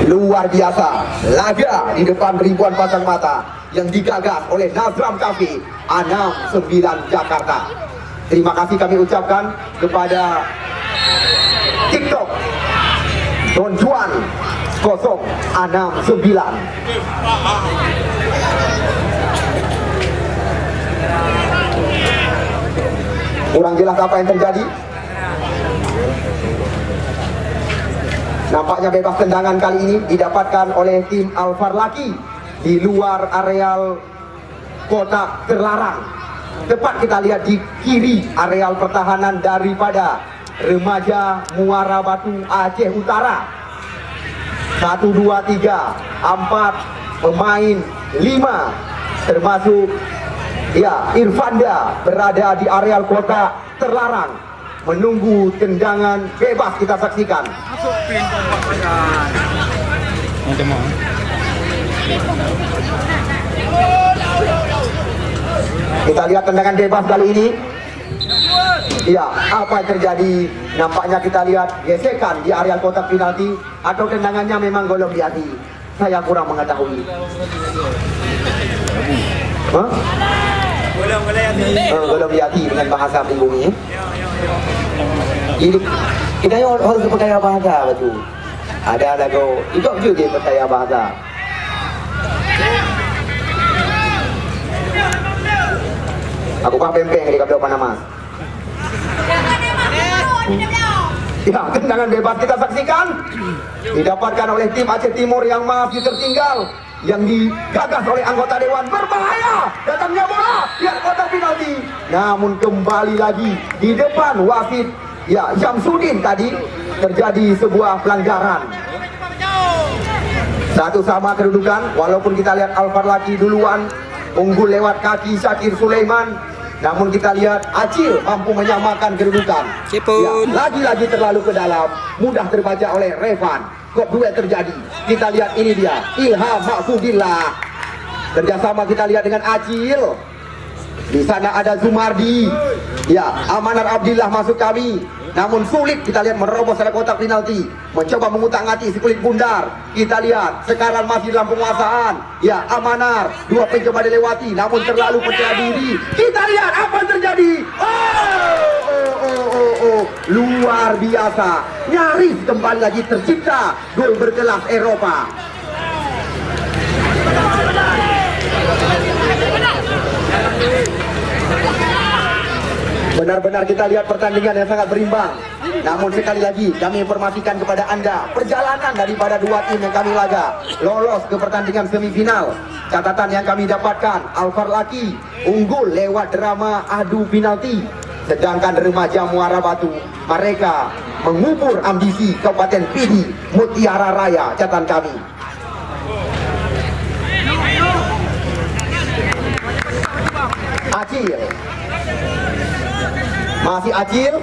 Luar biasa laga di depan ribuan pasang mata yang digagas oleh Nazram Kafi 69 Jakarta. Terima kasih kami ucapkan kepada TikTok Don Juan 069. Kurang jelas apa yang terjadi. Nampaknya bebas tendangan kali ini didapatkan oleh tim Al-Farlaki di luar areal kotak terlarang. Tepat kita lihat di kiri areal pertahanan daripada Remaja Muara Batu Aceh Utara. 1, 2, 3, 4 pemain 5 termasuk ya Irfanda berada di areal kotak terlarang menunggu tendangan bebas kita saksikan. Kita lihat tendangan bebas kali ini. Ya, apa yang terjadi? Nampaknya kita lihat gesekan di areal kotak penalti atau tendangannya memang golong di hati. Saya kurang mengetahui. Hah? Golong di hati dengan bahasa pribumi. Jadi kita harus percaya bahasa betul. Ada lagu itu juga percaya bahasa. Aku pak pempeng di kabel Panama. Ya, tendangan bebas kita saksikan didapatkan oleh tim Aceh Timur yang masih tertinggal, yang digagas oleh anggota dewan. Berbahaya, datangnya bola lihat kotak penalti, namun kembali lagi di depan wasit ya Syamsuddin. Tadi terjadi sebuah pelanggaran. Satu sama kedudukan, walaupun kita lihat Al-Farlaki duluan unggul lewat kaki Syakir Sulaiman, namun kita lihat Acil mampu menyamakan kedudukan. Ya, lagi-lagi terlalu ke dalam, mudah terbaca oleh Revan. Kok duet terjadi? Kita lihat ini dia Ilham Mahfudillah, kerjasama kita lihat dengan Acil. Di sana ada Zumardi. Ya, Amanar Abdillah masuk kami, namun sulit kita lihat menerobos area kotak penalti, mencoba mengutak-atik sekulit bundar. Kita lihat sekarang masih dalam penguasaan. Ya, Amanar, dua pencoba dilewati, namun terlalu percaya diri. Kita lihat apa yang terjadi. Luar biasa, nyaris kembali lagi tercipta gol berkelas Eropa. Benar-benar kita lihat pertandingan yang sangat berimbang. Namun sekali lagi kami informasikan kepada Anda, perjalanan daripada dua tim yang kami laga lolos ke pertandingan semifinal. Catatan yang kami dapatkan, Al-Farlaki unggul lewat drama adu penalti, sedangkan Remaja Muara Batu mereka mengubur ambisi Kabupaten Pidi Mutiara Raya. Catatan kami. Acil. Masih Acil.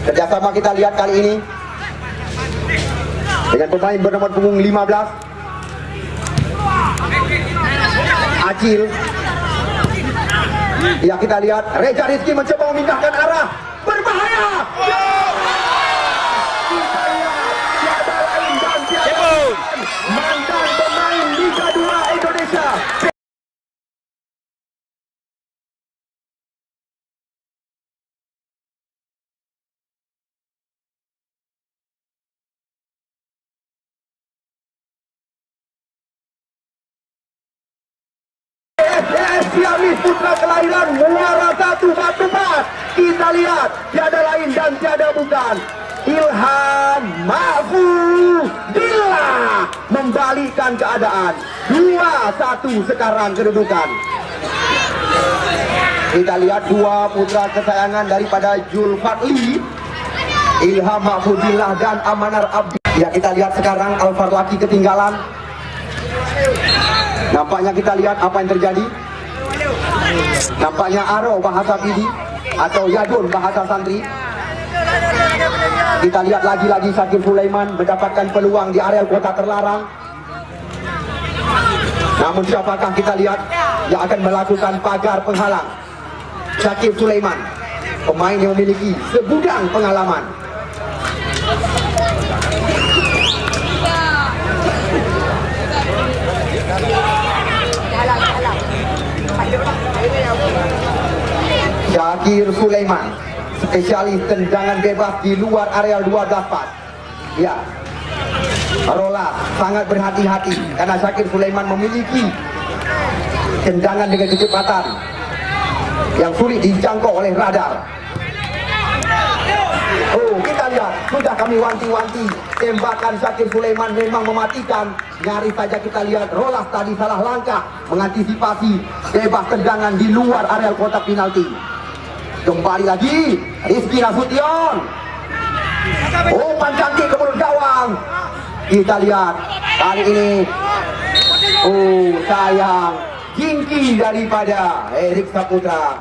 Kerjasama kita lihat kali ini dengan pemain bernomor punggung 15 Acil. Ya, kita lihat Reza Rizky mencoba memindahkan arah, berbahaya. Kita lihat tiada lain dan tiada bukan mantan pemain Liga 2 Indonesia. Siamis putra kelahiran Muara 1 Batupat. Kita lihat tiada lain dan tiada bukan Ilham Mahfudillah membalikkan keadaan. 2-1 sekarang kedudukan. Kita lihat dua putra kesayangan daripada Julfadli, Ilham Mahfudillah dan Amanar Abdi. Ya, kita lihat sekarang Alfar Laki ketinggalan. Nampaknya kita lihat apa yang terjadi. Nampaknya Aro bahasa Pidi atau Yadun bahasa Santri. Kita lihat lagi-lagi Syakir Sulaiman mendapatkan peluang di area kota terlarang. Namun siapakah kita lihat yang akan melakukan pagar penghalang? Syakir Sulaiman, pemain yang memiliki segudang pengalaman. Syakir Sulaiman, spesialis tendangan bebas di luar area 12 Ya, Rola sangat berhati-hati karena Syakir Sulaiman memiliki tendangan dengan kecepatan yang sulit dijangkau oleh radar. Oh, kita lihat, sudah kami wanti-wanti, tembakan Syakir Sulaiman memang mematikan. Nyaris saja kita lihat Rolas tadi salah langkah mengantisipasi bebas tendangan di luar area kotak penalti. Kembali lagi Rizky Nasution, umpan cantik ke mulut gawang. Kita lihat kali ini, oh sayang, jingki daripada Erik Saputra.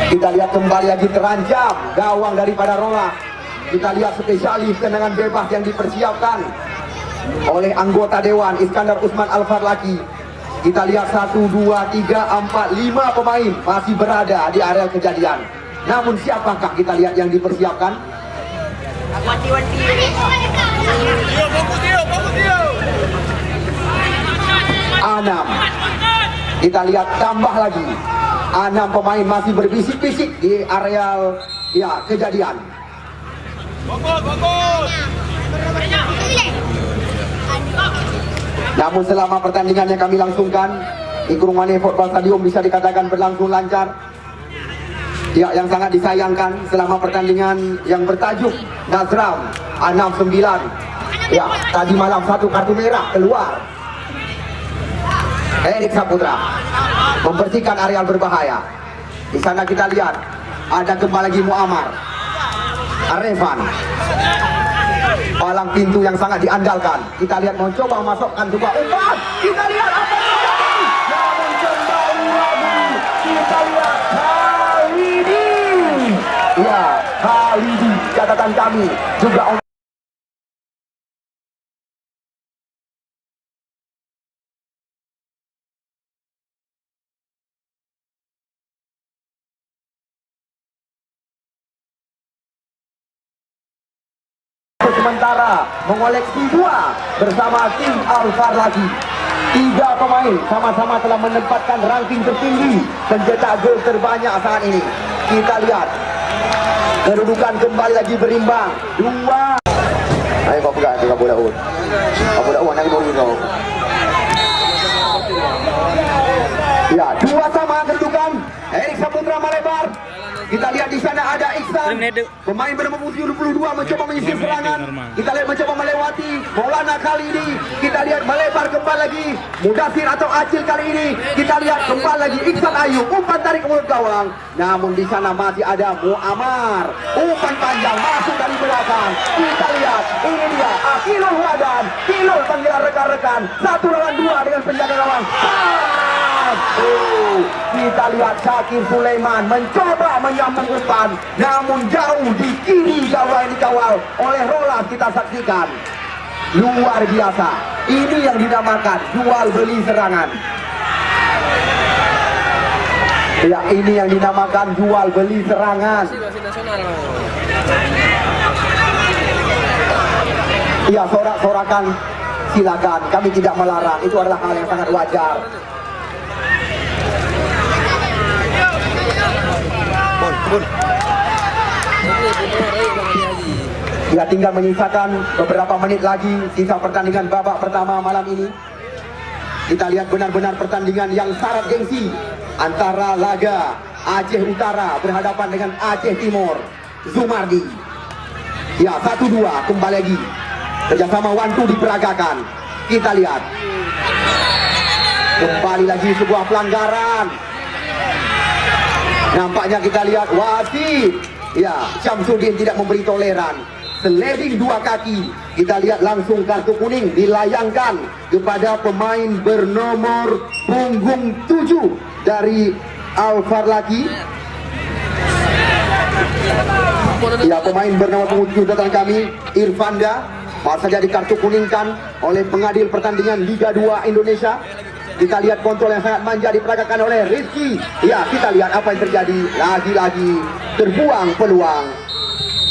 Kita lihat kembali lagi terancam gawang daripada Rola. Kita lihat spesialis tendangan bebas yang dipersiapkan oleh anggota Dewan Iskandar Usman Alfar Laki. Kita lihat 1, 2, 3, 4, 5 pemain masih berada di area kejadian. Namun siapakah kita lihat yang dipersiapkan? Anam. Kita lihat tambah lagi 6 pemain masih berbisik-bisik di area kejadian. Namun selama pertandingan yang kami langsungkan di Kurungwane Football Stadium bisa dikatakan berlangsung lancar. Ya, yang sangat disayangkan selama pertandingan yang bertajuk Nazram 69. Ya, tadi malam 1 kartu merah keluar. Erik Saputra membersihkan areal berbahaya. Di sana kita lihat ada kembali lagi Muammar Arefan, palang pintu yang sangat diandalkan. Kita lihat mencoba masukkan juga umpan. Kita lihat apa yang terjadi. Namun kembali lagi kita lihat Khalidi. Ya, Khalidi catatan kami juga sementara mengoleksi 2 bersama tim Alfar Laki. 3 pemain sama-sama telah menempatkan ranking tertinggi pencetak gol terbanyak saat ini. Kita lihat kedudukan kembali lagi berimbang 2. Ayo kau pegang tu Abu Daud. Abu Daud nak gol kau. Ya, 2 sama kedudukan. Erik Saputra melebar. Kita lihat di sana ada Iksan, pemain bernomor 22 mencoba menyisir serangan. Kita lihat mencoba melewati Maulana kali ini. Kita lihat melebar kembali lagi Mudasir atau Acil kali ini. Kita lihat kembali lagi Iksan Ayu, umpan tarik ke mulut gawang. Namun di sana masih ada Muammar, umpan panjang masuk dari belakang. Kita lihat ini dia Akilul Wadan. Kilul panggilan rekan-rekan, 1 lawan 2 dengan penjaga gawang. Kita lihat Syakir Sulaiman mencoba menyambung umpan, namun jauh di kiri gawang dikawal oleh Roland. Kita saksikan, luar biasa. Ini yang dinamakan jual beli serangan. Ya, ini yang dinamakan jual beli serangan. Ya, sorak-sorakan silakan, kami tidak melarang, itu adalah hal yang sangat wajar. Ya, tinggal menyisakan beberapa menit lagi sisa pertandingan babak pertama malam ini. Kita lihat benar-benar pertandingan yang syarat gengsi antara laga Aceh Utara berhadapan dengan Aceh Timur. Zumardi. Ya, 1-2 kembali lagi. Kerjasama Wantu diperagakan. Kita lihat. Kembali lagi sebuah pelanggaran. Nampaknya kita lihat wasit. Ya, Syamsuddin tidak memberi toleran. Sliding 2 kaki. Kita lihat langsung kartu kuning dilayangkan kepada pemain bernomor punggung 7 dari Al-Farlaki. Ya, pemain bernomor punggung 7 datang kami, Irfanda, baru saja dikartukuningkan oleh pengadil pertandingan Liga 2 Indonesia. Kita lihat kontrol yang sangat manja diperagakan oleh Rizky. Ya, kita lihat apa yang terjadi. Lagi-lagi terbuang peluang.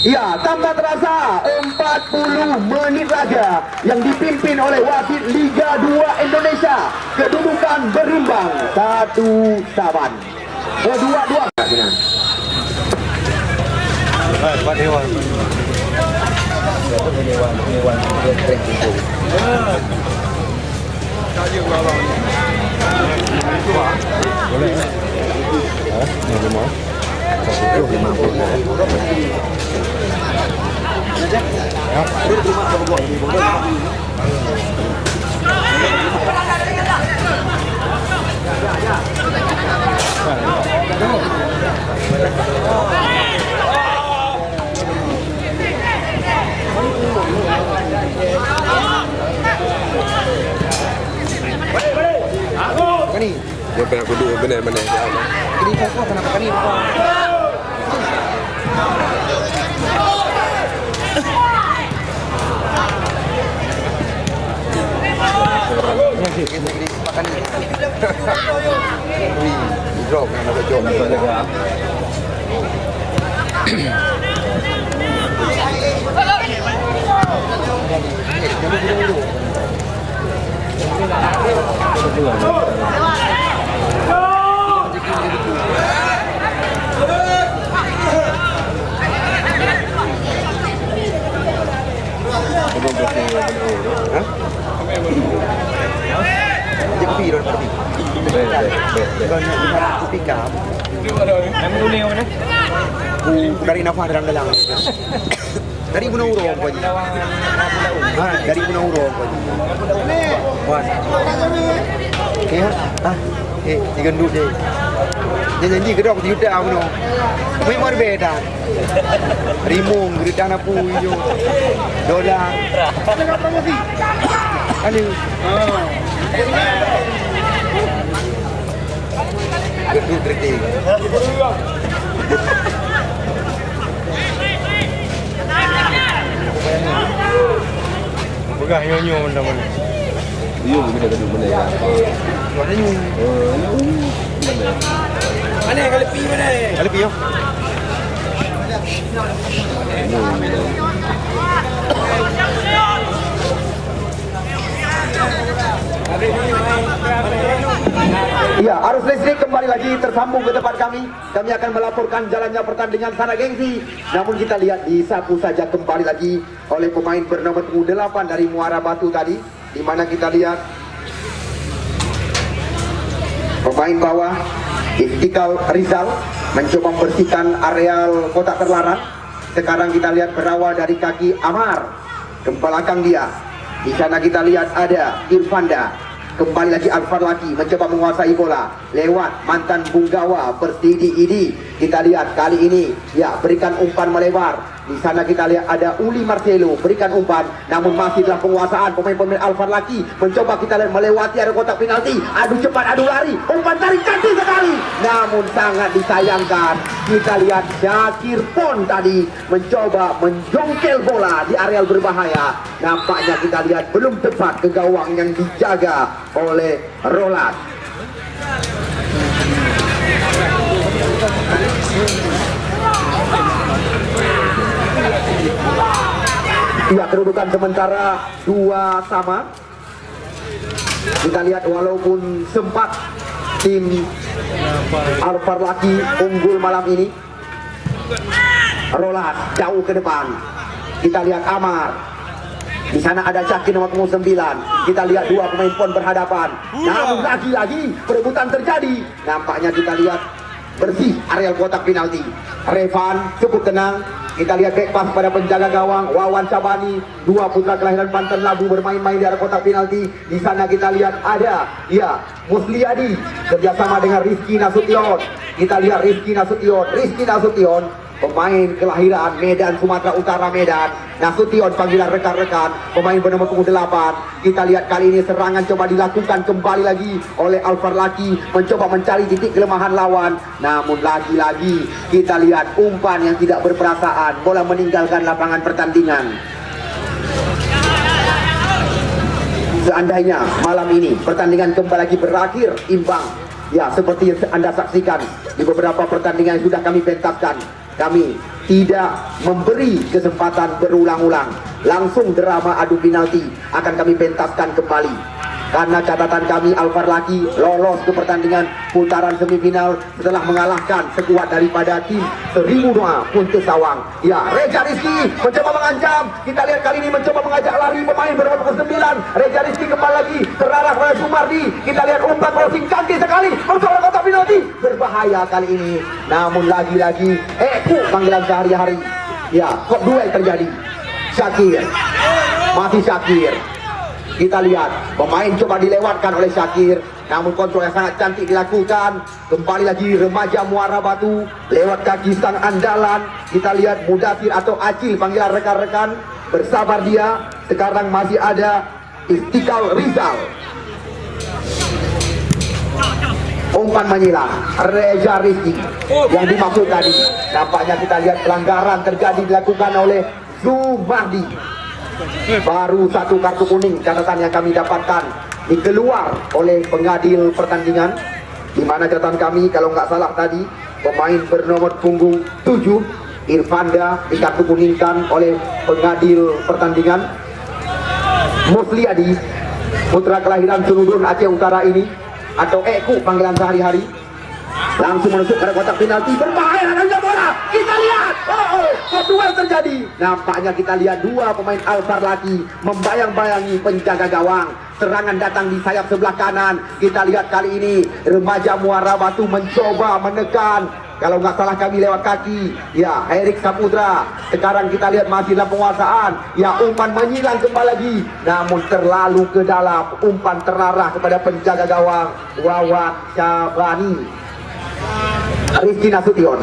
Ya, tanpa terasa 40 menit laga yang dipimpin oleh wasit Liga 2 Indonesia. Kedudukan berimbang 1-1. 2-2. Dia pengen aku duduk benar-benar dia aman. Ini pokok kenapa kali pokok? Ini makan ni. Wih, drop nak nak jom nak jaga. Dia kopi dah kopi. Kopi kam. Kamu tu ni mana? Dari Nafah dalam dalam. Dari Gunung Uro apa ni? Dari Gunung Uro apa ni? Wan. Okay digendut dia. Dia janji kedok di udah aku no. Memang beda. Rimung gerita napu hijau. Dolar. Kenapa mesti? Aduh. Gedung kredit. Pegah nyonyo mana-mana. Iya, kita duduk mana ya? Mana nyu? Mana kali pi mana? Kali pi yo. Iya, arus listrik kembali lagi tersambung ke tempat kami. Kami akan melaporkan jalannya pertandingan sana gengsi. Namun kita lihat disapu saja kembali lagi oleh pemain bernomor 8 dari Muara Batu tadi, di mana kita lihat pemain bawah Istiqlal Rizal mencoba membersihkan areal kotak terlarang. Sekarang kita lihat berawal dari kaki Amar ke belakang dia. Di sana kita lihat ada Irfanda. Kembali lagi Al-Farlaki mencoba menguasai bola lewat mantan Bunggawa Persidi Idi. Kita lihat kali ini ya berikan umpan melebar Di sana kita lihat ada Uli Marcelo berikan umpan, namun masih dalam penguasaan pemain-pemain Alvar Laki. Mencoba kita lihat melewati area kotak penalti. Adu cepat, adu lari, umpan tarik cantik sekali. Namun sangat disayangkan. Kita lihat Syakir Pon tadi mencoba menjongkel bola di areal berbahaya. Nampaknya kita lihat belum tepat ke gawang yang dijaga oleh Roland. Ya, kedudukan sementara 2 sama. Kita lihat walaupun sempat tim Alvar Laki unggul malam ini, Roland jauh ke depan. Kita lihat Amar. Di sana ada Syakir nomor 9. Kita lihat 2 pemain Pon berhadapan. Namun lagi-lagi perebutan terjadi. Nampaknya kita lihat bersih areal kotak penalti. Revan cukup tenang. Kita lihat back pass pada penjaga gawang Wawan Cabani, 2 putra kelahiran Banten Labu bermain-main di area kotak penalti. Di sana kita lihat ada Musliadi kerjasama dengan Rizky Nasution. Kita lihat Rizky Nasution pemain kelahiran Medan, Sumatera Utara, Medan. Nasution panggilan rekan-rekan, pemain bernomor punggung 8. Kita lihat kali ini serangan coba dilakukan kembali lagi oleh Alvar Laki, mencoba mencari titik kelemahan lawan. Namun lagi-lagi kita lihat umpan yang tidak berperasaan, bola meninggalkan lapangan pertandingan. Seandainya malam ini pertandingan kembali lagi berakhir imbang, ya seperti yang Anda saksikan di beberapa pertandingan yang sudah kami pentaskan, kami tidak memberi kesempatan berulang-ulang, langsung drama adu penalti akan kami pentaskan kembali. Karena catatan kami Alvar Laki lolos ke pertandingan putaran semifinal setelah mengalahkan sekuat daripada tim Serimunoa Puntus Sawang. Ya, Reza Rizky mencoba mengancam. Kita lihat kali ini mencoba mengajak lari pemain bernomor 9. Reza Rizky kembali lagi terarah oleh Sumardi. Kita lihat umpan crossing cantik sekali masuk ke kotak penalti. Berbahaya kali ini. Namun lagi-lagi panggilan sehari-hari. Ya, kok duel terjadi. Syakir. Masih Syakir. Kita lihat pemain coba dilewatkan oleh Syakir, namun kontrol yang sangat cantik dilakukan. Kembali lagi remaja Muara Batu lewat kaki sang andalan. Kita lihat Mudasir atau Acil panggilan rekan-rekan, bersabar dia. Sekarang masih ada Istiqlal Rizal. Umpan menyilang Reza Rizky yang dimaksud tadi. Nampaknya kita lihat pelanggaran terjadi dilakukan oleh Sumardi. Baru 1 kartu kuning catatan yang kami dapatkan dikeluar oleh pengadil pertandingan, di mana catatan kami kalau nggak salah tadi pemain bernomor punggung 7 Irfanda dikartu kuningkan oleh pengadil pertandingan. Musliadi putra kelahiran Sunudun Aceh Utara ini atau Eku panggilan sehari-hari langsung menusuk ke kotak penalti. Berbahaya adanya bola. Kita lihat duel terjadi. Nampaknya kita lihat 2 pemain Alvar Laki membayang-bayangi penjaga gawang. Serangan datang di sayap sebelah kanan. Kita lihat kali ini remaja Muara Batu mencoba menekan, kalau nggak salah kami lewat kaki. Ya, Erik Saputra. Sekarang kita lihat masih dalam penguasaan. Ya, umpan menyilang kembali lagi. Namun terlalu ke dalam. Umpan terarah kepada penjaga gawang Wawan Cabani. Rizky Nasution.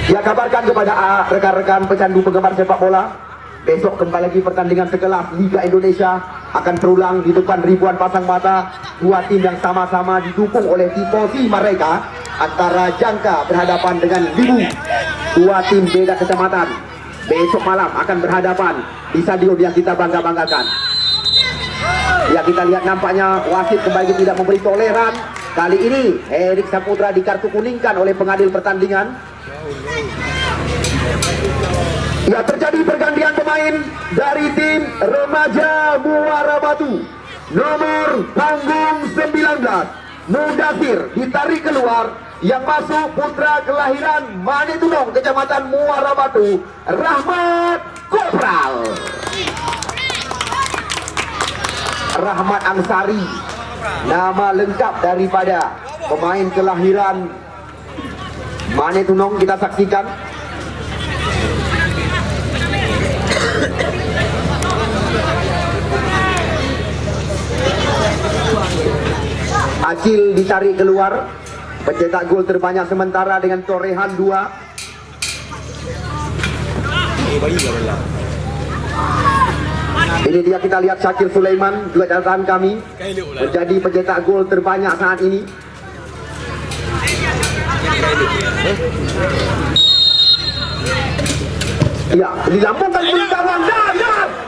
Dia kabarkan kepada rekan-rekan pecandu penggemar sepak bola, besok kembali lagi pertandingan sekelas Liga Indonesia akan terulang di depan ribuan pasang mata. 2 tim yang sama-sama didukung oleh tifosi mereka. Antara Jangka berhadapan dengan Libu, 2 tim beda kecamatan. Besok malam akan berhadapan di stadion yang kita bangga-banggakan. Ya, kita lihat nampaknya wasit kembali tidak memberi toleran. Kali ini Erik Saputra dikartu kuningkan oleh pengadil pertandingan. Ya, terjadi pergantian pemain dari tim remaja Muara Batu. Nomor punggung 19 Mudasir ditarik keluar. Yang masuk putra kelahiran Manetunong Kecamatan Muara Batu, Rahmat Kopral. Rahmat Ansari, nama lengkap daripada pemain kelahiran Manetunong. Kita saksikan. Acil ditarik keluar, pencetak gol terbanyak sementara dengan torehan 2. Ini dia kita lihat Syakir Sulaiman, juga catatan kami menjadi pencetak gol terbanyak saat ini. Ya, dilambungkan tendangan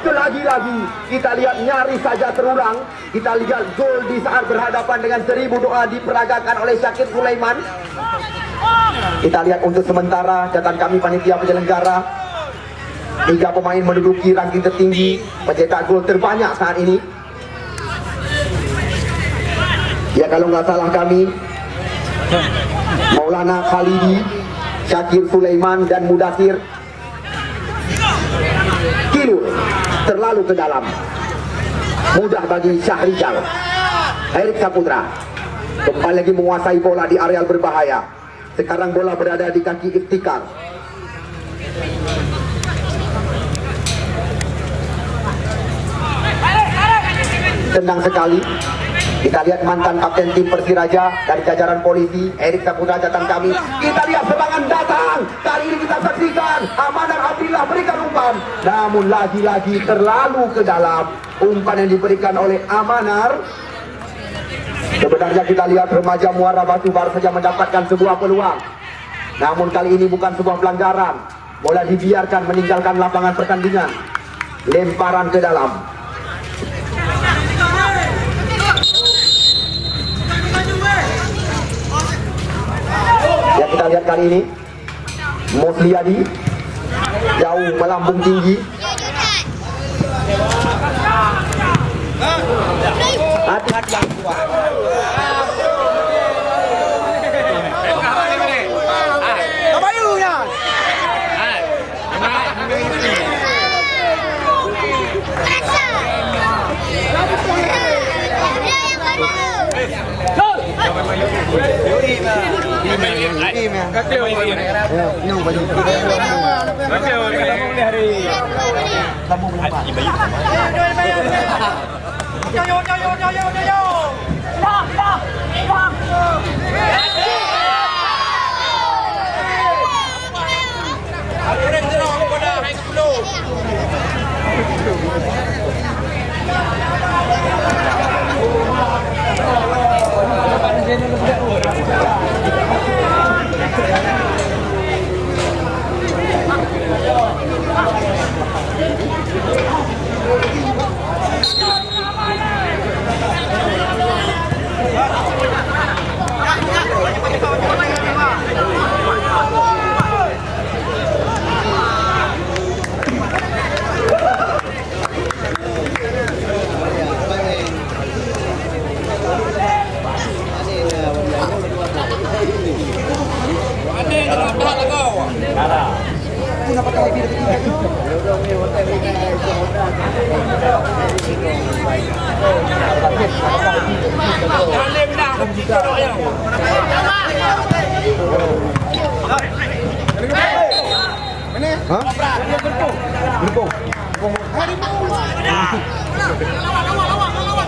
dan lagi-lagi kita lihat nyaris saja terulang. Kita lihat gol di saat berhadapan dengan 1000 doa diperagakan oleh Syakir Sulaiman. Kita lihat untuk sementara catatan kami panitia penyelenggara, 3 pemain menduduki ranking tertinggi pencetak gol terbanyak saat ini. Ya, kalau nggak salah kami Maulana Khalidi, Syakir Sulaiman dan Mudathir. Kilu terlalu ke dalam, mudah bagi Syahrizal. Erik Saputra kembali lagi menguasai bola di areal berbahaya. Sekarang bola berada di kaki Iftikar. Tendang sekali. Kita lihat mantan kapten tim Persiraja dari jajaran polisi, Erik Saputra catatan kami. Kita lihat serangan datang. Kali ini kita saksikan Amanar Abdillah berikan umpan, namun lagi-lagi terlalu ke dalam. Umpan yang diberikan oleh Amanar. Sebenarnya kita lihat remaja Muara Batu baru saja mendapatkan sebuah peluang, namun kali ini bukan sebuah pelanggaran. Bola dibiarkan meninggalkan lapangan pertandingan. Lemparan ke dalam. Ya, kita lihat kali ini Musliadi jauh melambung tinggi. Hati-hati yang kuat.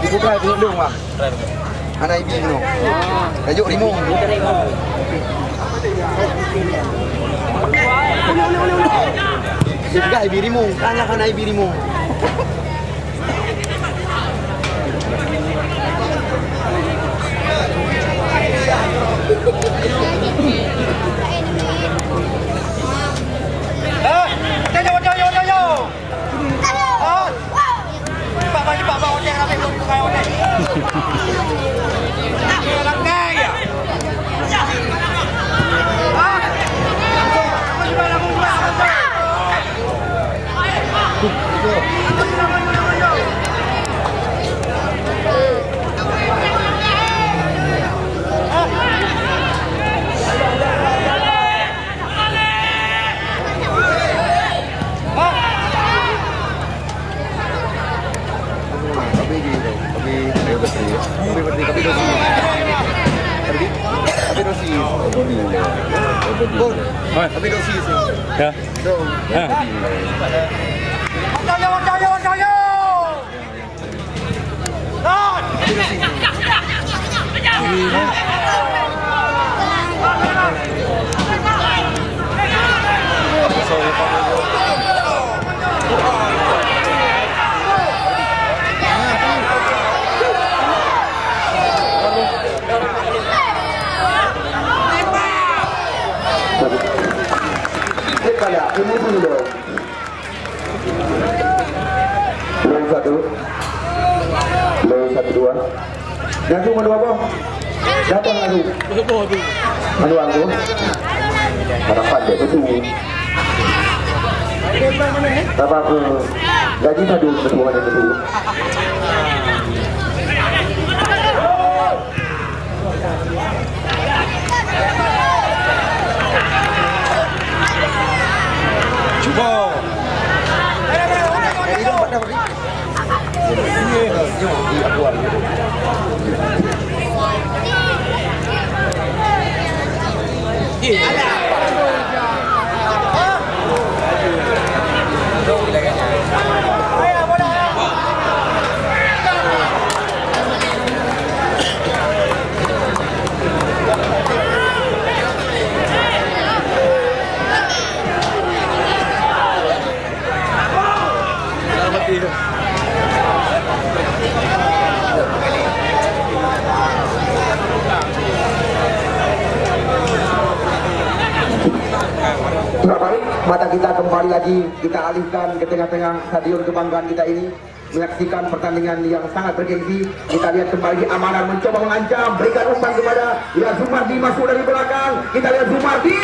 Dibuka itu dong, Bang. Anak ibu no. Tajuk rimung. Juga ibu rimung, tanya kan ibu rimung. Tapi dosis. Ya. ini dulu. Belum satu. Belum satu dua. Gantung madu apa? Datang madu. Madu aku. Harapan dia betul. Apa aku gaji madu betul mana betul. Sudah baik, mata kita kembali lagi kita alihkan ke tengah-tengah stadion kebanggaan kita ini, menyaksikan pertandingan yang sangat bergengsi. Kita lihat kembali Amanan mencoba mengancam, berikan umpan kepada ya Zumardi, masuk dari belakang. Kita lihat Zumardi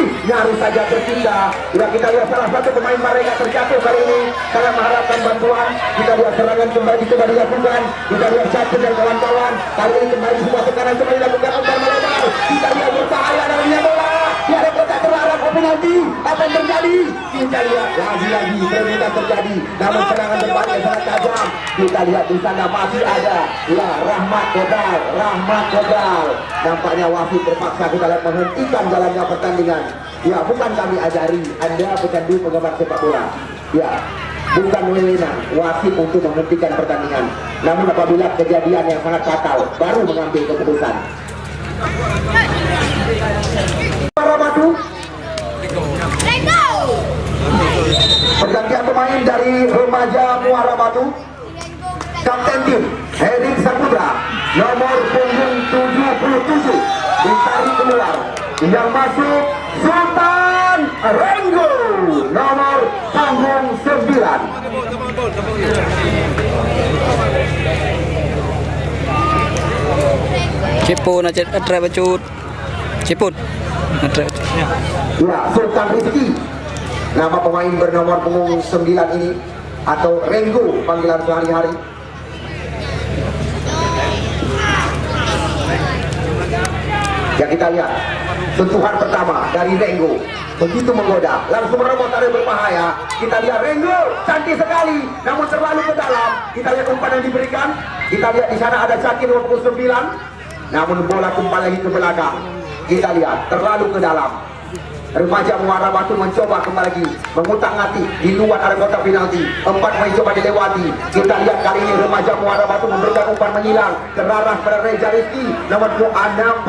nyaris saja tertindak. Ya, kita lihat salah satu pemain mereka terjatuh kali ini karena mengharapkan bantuan. Kita lihat serangan kembali coba dilakukan. Kita lihat Syakir dan kawan-kawan kali ini kembali semua tekanan coba dilakukan, umpan melebar. Kita lihat berbahaya dalamnya bola. Dia ada kotak terlarang penalti. Apa yang terjadi? Kita lihat lagi-lagi perebutan terjadi. Namun serangan berbahaya sangat tajam. Kita lihat di sana masih ada ya Rahmat Kodal. Nampaknya wasit terpaksa kita lihat menghentikan jalannya pertandingan. Ya, bukan kami ajari Anda pecandu penggemar sepak bola. Ya, bukan wewenang wasit untuk menghentikan pertandingan. Namun apabila kejadian yang sangat fatal baru mengambil keputusan. Muara Batu. Pergantian pemain dari remaja Muara Batu. Kapten tim Herik Saputra, nomor punggung 77 ditarik keluar. Yang masuk Sultan Renggo, nomor punggung 9. Cepo nak atre bacut. Ceput. Atre. Ya, Sultan Rizki. Nama pemain bernomor punggung 9 ini atau Renggo panggilan sehari-hari. Yang kita lihat sentuhan pertama dari Renggo begitu menggoda, langsung merobot area berbahaya. Kita lihat Renggo cantik sekali, namun terlalu ke dalam. Kita lihat umpan yang diberikan. Kita lihat di sana ada Syakir 29, namun bola kembali lagi ke belakang. Kita lihat terlalu ke dalam. Remaja Muara Batu mencoba kembali lagi mengutak-atik di luar area kotak penalti. 4 main coba dilewati. Kita lihat kali ini remaja Muara Batu memberikan umpan menyilang terarah pada Reza Rizki nomor 46.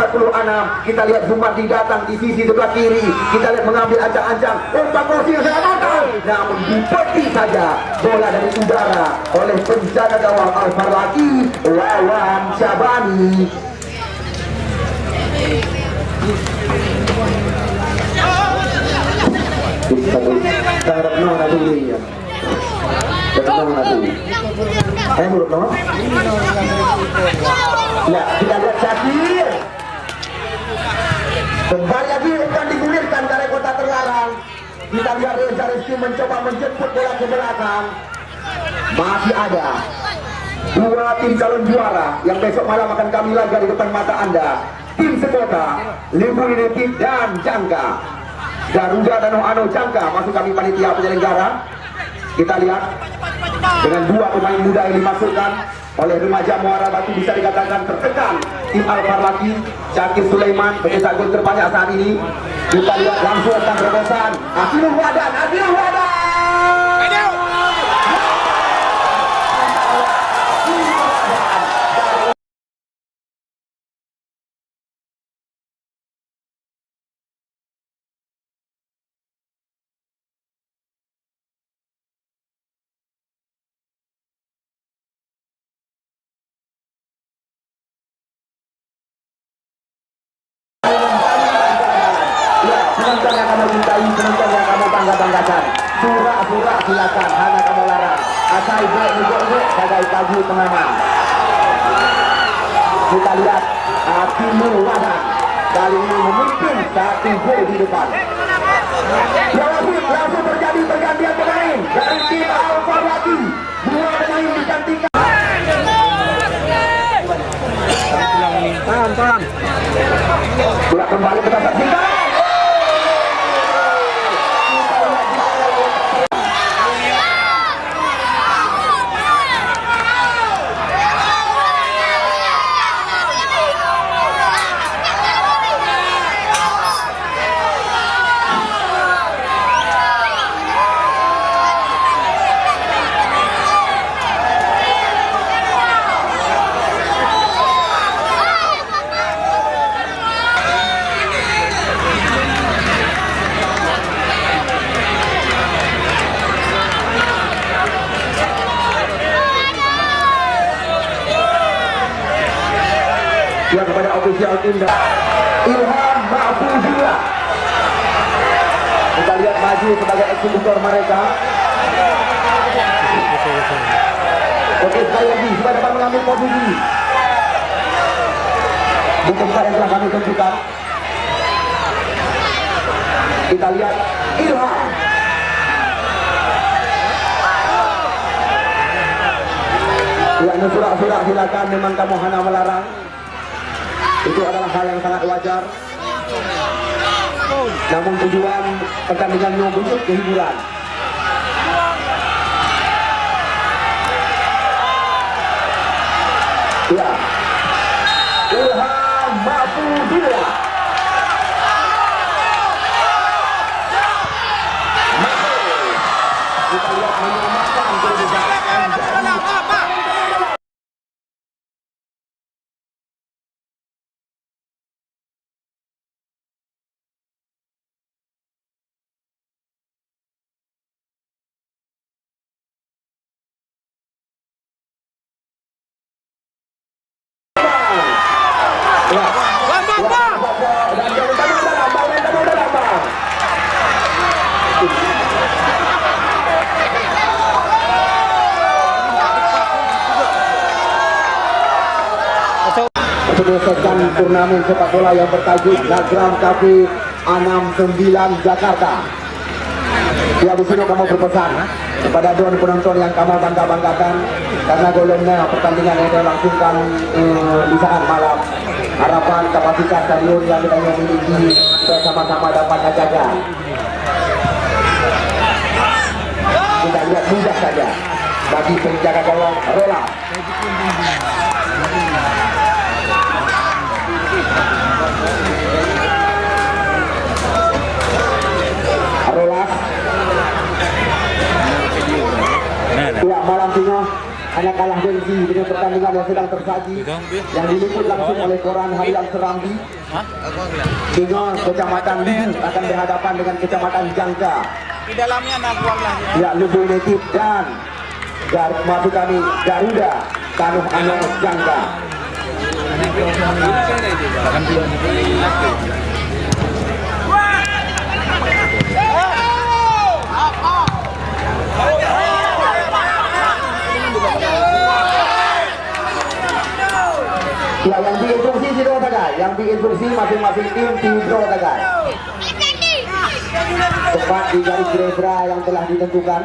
Kita lihat Zumardi datang di sisi sebelah kiri. Kita lihat mengambil ancang-ancang umpan crossing yang sangat matang, namun dipeti saja bola dari udara oleh penjaga gawang Al-Farlaki Wawan Syabani. Harap no na dulu ya. Harap no na dulu. Menurut no? Ya, kita lihat Syakir. Kembali lagi umpan digulirkan dari kotak terlarang. Kita lihat Reza Rizki mencoba menjemput bola ke belakang. Masih ada 2 tim calon juara yang besok malam akan kami laga di depan mata Anda. Tim sekota, Limbu United dan Jangka. Garuda dan Ano Jangka masuk kami panitia penyelenggara. Kita lihat dengan 2 pemain muda yang dimasukkan oleh remaja Muara Batu bisa dikatakan tertekan tim Al-Farlaki. Syakir Sulaiman pencetak gol terbanyak saat ini. Kita lihat langsung tentang terobosan Akhilul Wadan. Penonton yang kamu cintai, penonton yang kamu banggakan. banggakan. Surak-surak silakan, hanya kamu larang. Asal juga sebagai pagi pengaman. Kita lihat Timur Wadah kali ini memimpin 1 di depan. Langsung terjadi pergantian pemain dari tim Al-Farwati. 2 pemain digantikan. Tahan. Bola kembali kita saksikan. Yang kepada official tim Ilham Mahfuzillah. Kita lihat maju sebagai eksekutor mereka. Oke, sekali lagi sudah dapat mengambil posisi. Di tempat yang telah kami tentukan. Kita lihat Ilham. Ya, surat-surat silakan, memang kamu hanya melarang. Itu adalah hal yang sangat wajar. Namun tujuan pertandingannya untuk kehiburan. Ya, Ilham Mahfuzillah. Kita lihat menyelamatkan kedudukan. Menyelesaikan turnamen sepak bola yang bertajuk Nagram Cafe 69 Jakarta. Ya, di sini kamu berpesan kepada don penonton yang kamu bangga-banggakan karena golonnya pertandingan yang dilangsungkan di saat malam. Harapan kapasitas stadion yang kita miliki bersama-sama dapat terjaga. Kita lihat mudah saja bagi penjaga gawang Rola. Rola. Ya, malam tengah hanya kalah gengsi dengan pertandingan yang sedang tersaji yang diliput langsung oleh koran Harian Serambi. Dengan Kecamatan Lidu akan berhadapan dengan Kecamatan Jangka. Di dalamnya nak buang lagi. Ya, Lubu United dan maksud kami Garuda Tanuh Anos Jangka. Ya, yang diinstruksi tidak ada, yang diinstruksi masing-masing tim tidak ada. Tepat di garis zebra yang telah ditentukan.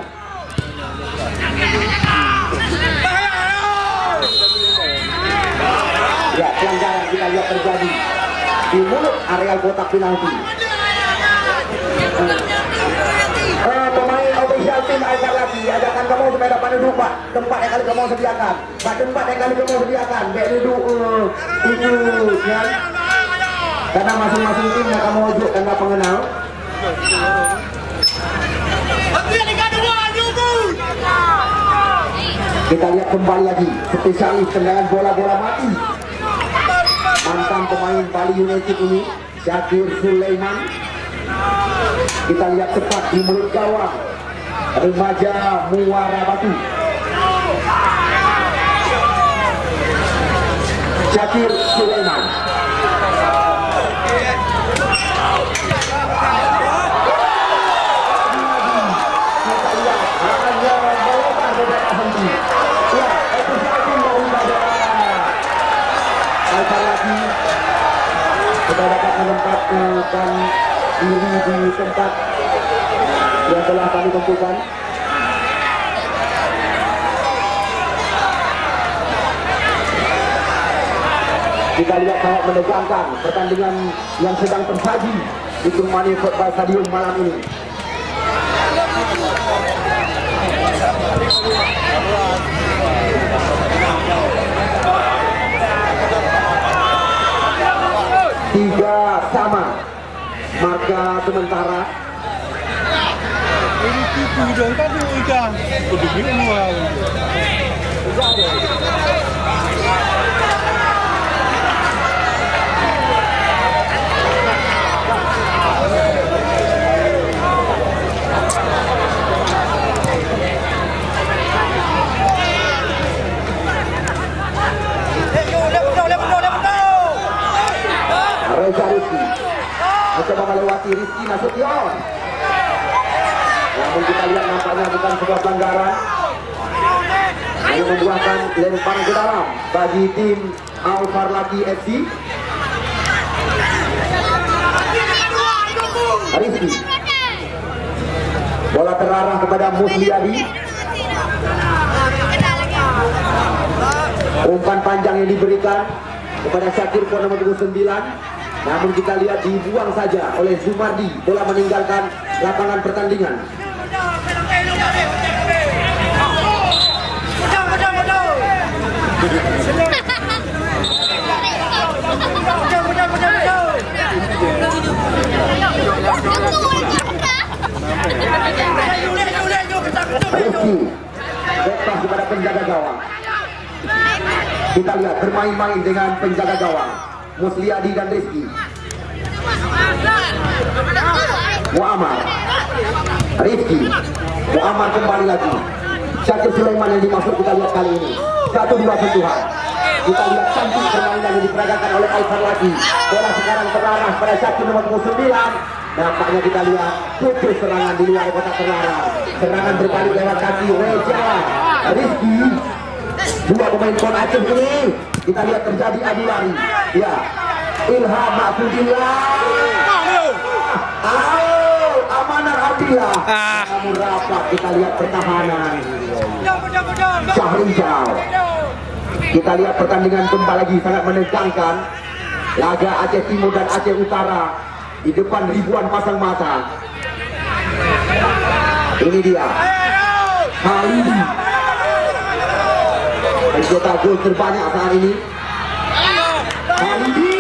Ya, pelanggaran kita lihat terjadi di mulut areal kotak penalti. Pemain official tim Alvar lagi ajakan kamu supaya dapat duduk Pak, tempat yang kali kamu sediakan, Pak, tempat yang kali kamu sediakan, baik duduk itu ya, karena masing-masing tim yang kamu ujuk karena pengenal. Kita lihat kembali lagi spesialis tendangan bola-bola mati, mantan pemain Bali United ini, Syakir Sulaiman. Kita lihat tepat di mulut gawang remaja Muara Batu. Syakir Sulaiman. merapatkan diri di tempat yang telah kami tentukan. Kita lihat sangat menegangkan pertandingan yang sedang tersaji di Turmani Football Stadium malam ini. Tiga sama marka sementara. Ini tipu dong kan udah semua. Reza Rizky mencoba melewati Rizky Nasution, namun kita lihat nampaknya bukan sebuah pelanggaran, hanya membuahkan lemparan ke dalam bagi tim Al-Far Laki FC. Rizky, bola terarah kepada Musliadi, umpan panjang yang diberikan kepada Syakir Pon nomor 29, namun kita lihat dibuang saja oleh Zumardi. Bola meninggalkan lapangan pertandingan. Rizky bebas kepada penjaga gawang. Kita lihat bermain-main dengan penjaga gawang Musliadi dan Rizky. Muammar, Rizky, Muammar kembali lagi. Syakir Sulaiman yang dimaksud kita lihat kali ini. 1-2 sentuhan. Kita lihat cantik permainan yang diperagakan oleh Al-Far Laki. Bola sekarang terarah pada Syakir nomor 9. Nampaknya kita lihat putus serangan di luar kotak terlarang. Serangan berbalik lewat kaki Reza Rizky. Dua pemain Pon Aceh ini kita lihat terjadi adu lari. Ya, Ilham Maksudillah, Amanar Abdillah. Namun rapat kita lihat pertahanan Syahrijal. Kita lihat pertandingan kembali lagi sangat menegangkan. Laga Aceh Timur dan Aceh Utara di depan ribuan pasang mata. Ini dia Khalidi, pencetak gol terbanyak saat ini. Khalidi.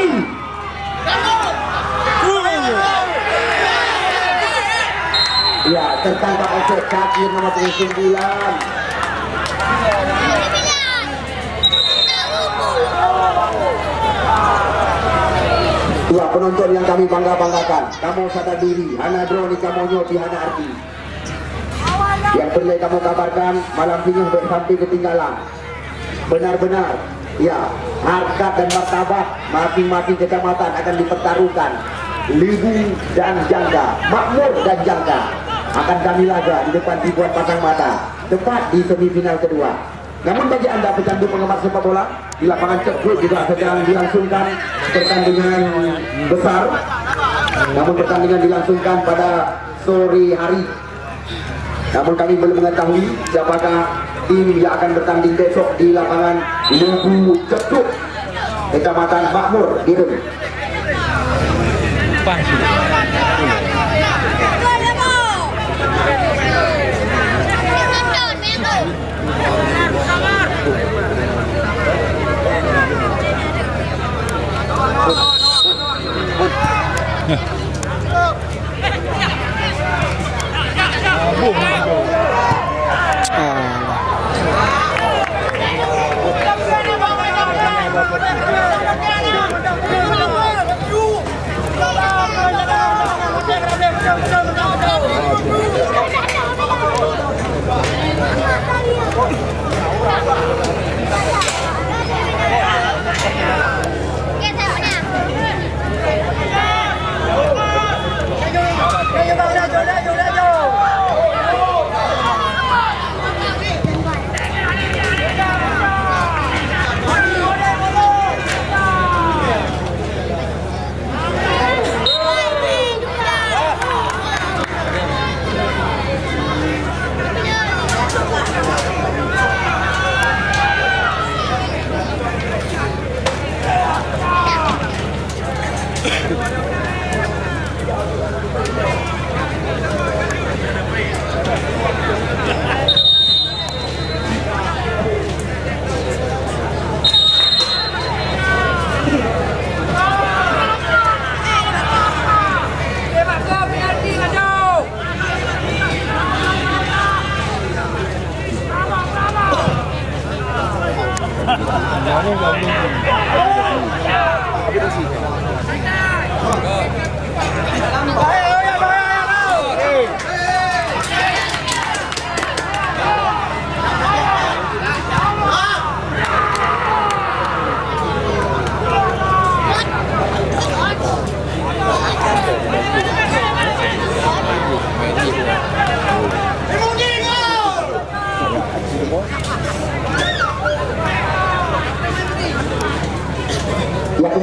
Ya, tertangkap oleh Syakir nomor 9. Dua penonton yang kami bangga-banggakan. Kamu sadar diri, Hana Droni, kamu nyoti, Hana Arti. Yang perlu kamu kabarkan, malam ini sampai ketinggalan. Benar-benar, ya, harkat dan martabat masing-masing kecamatan akan dipertaruhkan. Libu dan Jangka, Makmur dan Jangka akan kami laga di depan ribuan pasang mata, tepat di semifinal kedua. Namun bagi anda pecandu penggemar sepak bola, di lapangan Cekut juga sedang dilangsungkan pertandingan besar. Namun pertandingan dilangsungkan pada sore hari. Namun kami belum mengetahui siapakah tim yang akan bertanding besok di lapangan Lubu Cekut, Kecamatan Makmur, Irem.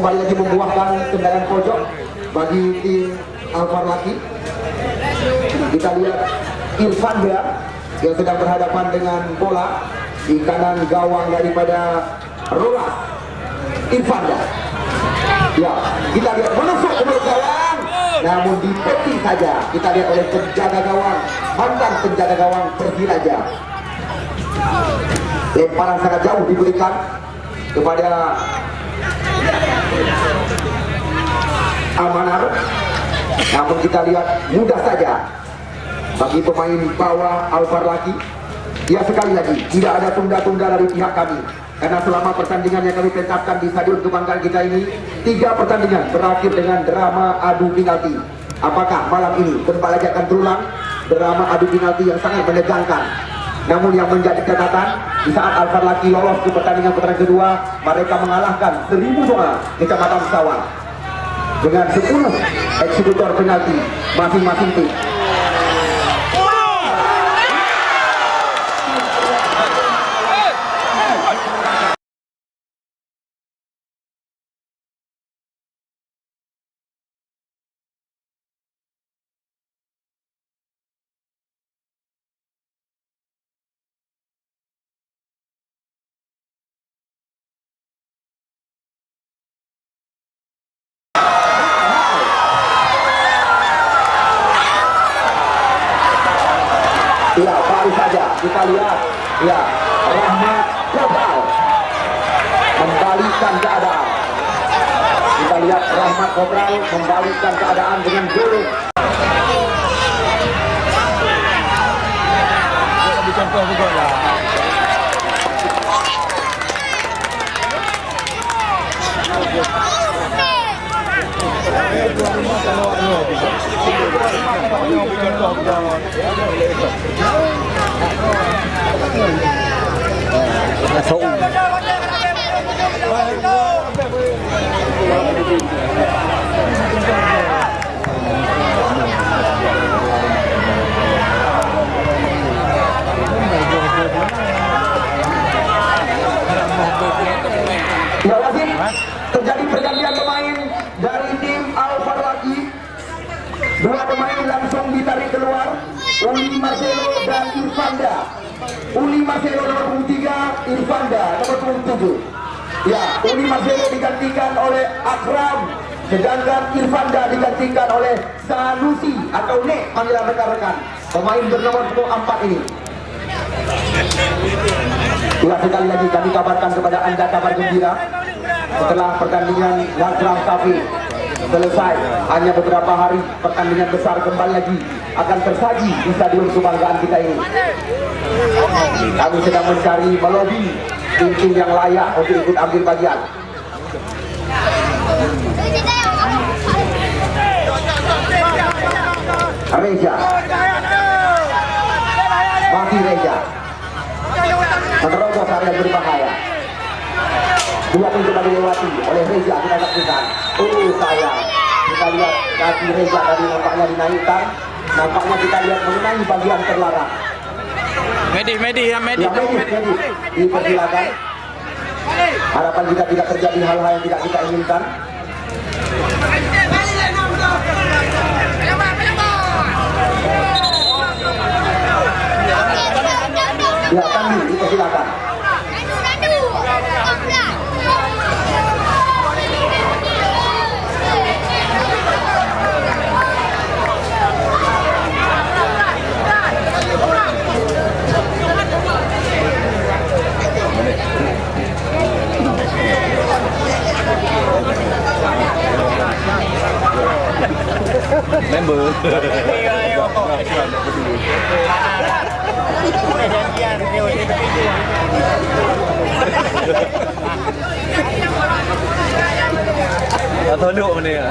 kembali lagi membuahkan tendangan pojok bagi tim Alvar Laki. Kita lihat Irfanda yang sedang berhadapan dengan bola di kanan gawang daripada Rolas. Irfanda, ya, kita lihat menusuk ke mulut gawang, namun dipeti saja. Kita lihat oleh penjaga gawang, mantan penjaga gawang Persiraja. Lemparan sangat jauh diberikan kepada Amanar, namun kita lihat mudah saja bagi pemain bawah Alvar Laki. Ya, sekali lagi tidak ada tunda-tunda dari pihak kami, karena selama pertandingan yang kami pentaskan di Stadion Kebanggaan kita ini, 3 pertandingan berakhir dengan drama adu penalti. Apakah malam ini kembali lagi akan terulang drama adu penalti yang sangat menegangkan? Namun yang menjadi catatan, di saat Alvar Laki lolos ke pertandingan putaran kedua, mereka mengalahkan 1000 doa Kecamatan Sawang dengan 10 eksekutor penalti masing-masing tim. Ya, baru saja kita lihat, ya, Rahmat Kopral membalikan keadaan. Kita lihat Rahmat Kopral membalikan keadaan dengan gol. Contoh juga lah. Ya, wasit, terjadi pergantian pemain dari tim Alvar Laki. 2 pemain langsung ditarik keluar, Uli Marcelo dan Irfanda. Uli Marcelo nomor 23, Irfanda nomor 27. Ya, Uli Marcelo digantikan oleh Akram, sedangkan Irfanda digantikan oleh Sanusi atau Nek panggilan rekan-rekan. Pemain bernomor 24 ini. Ya, sekali lagi kami kabarkan kepada Anda kabar gembira. Setelah pertandingan Nagram Cafe selesai, hanya beberapa hari pertandingan besar kembali lagi akan tersaji di Stadion Kebanggaan kita ini. Kami sedang mencari melobi tim-tim yang layak untuk ikut ambil bagian. Reza, masih Reza menerobos area berbahaya. 2 pintu tadi dilewati oleh Reza, kita saksikan. Oh sayang, kita lihat kaki Reza tadi nampaknya dinaikkan. Nampaknya kita lihat mengenai bagian terlarang. Medis ya, medis. Ya, medis. Dipersilakan. Harapan kita tidak terjadi hal-hal yang tidak kita inginkan. Ya, Kandi, dipersilakan. Member. Atau duduk mana ya?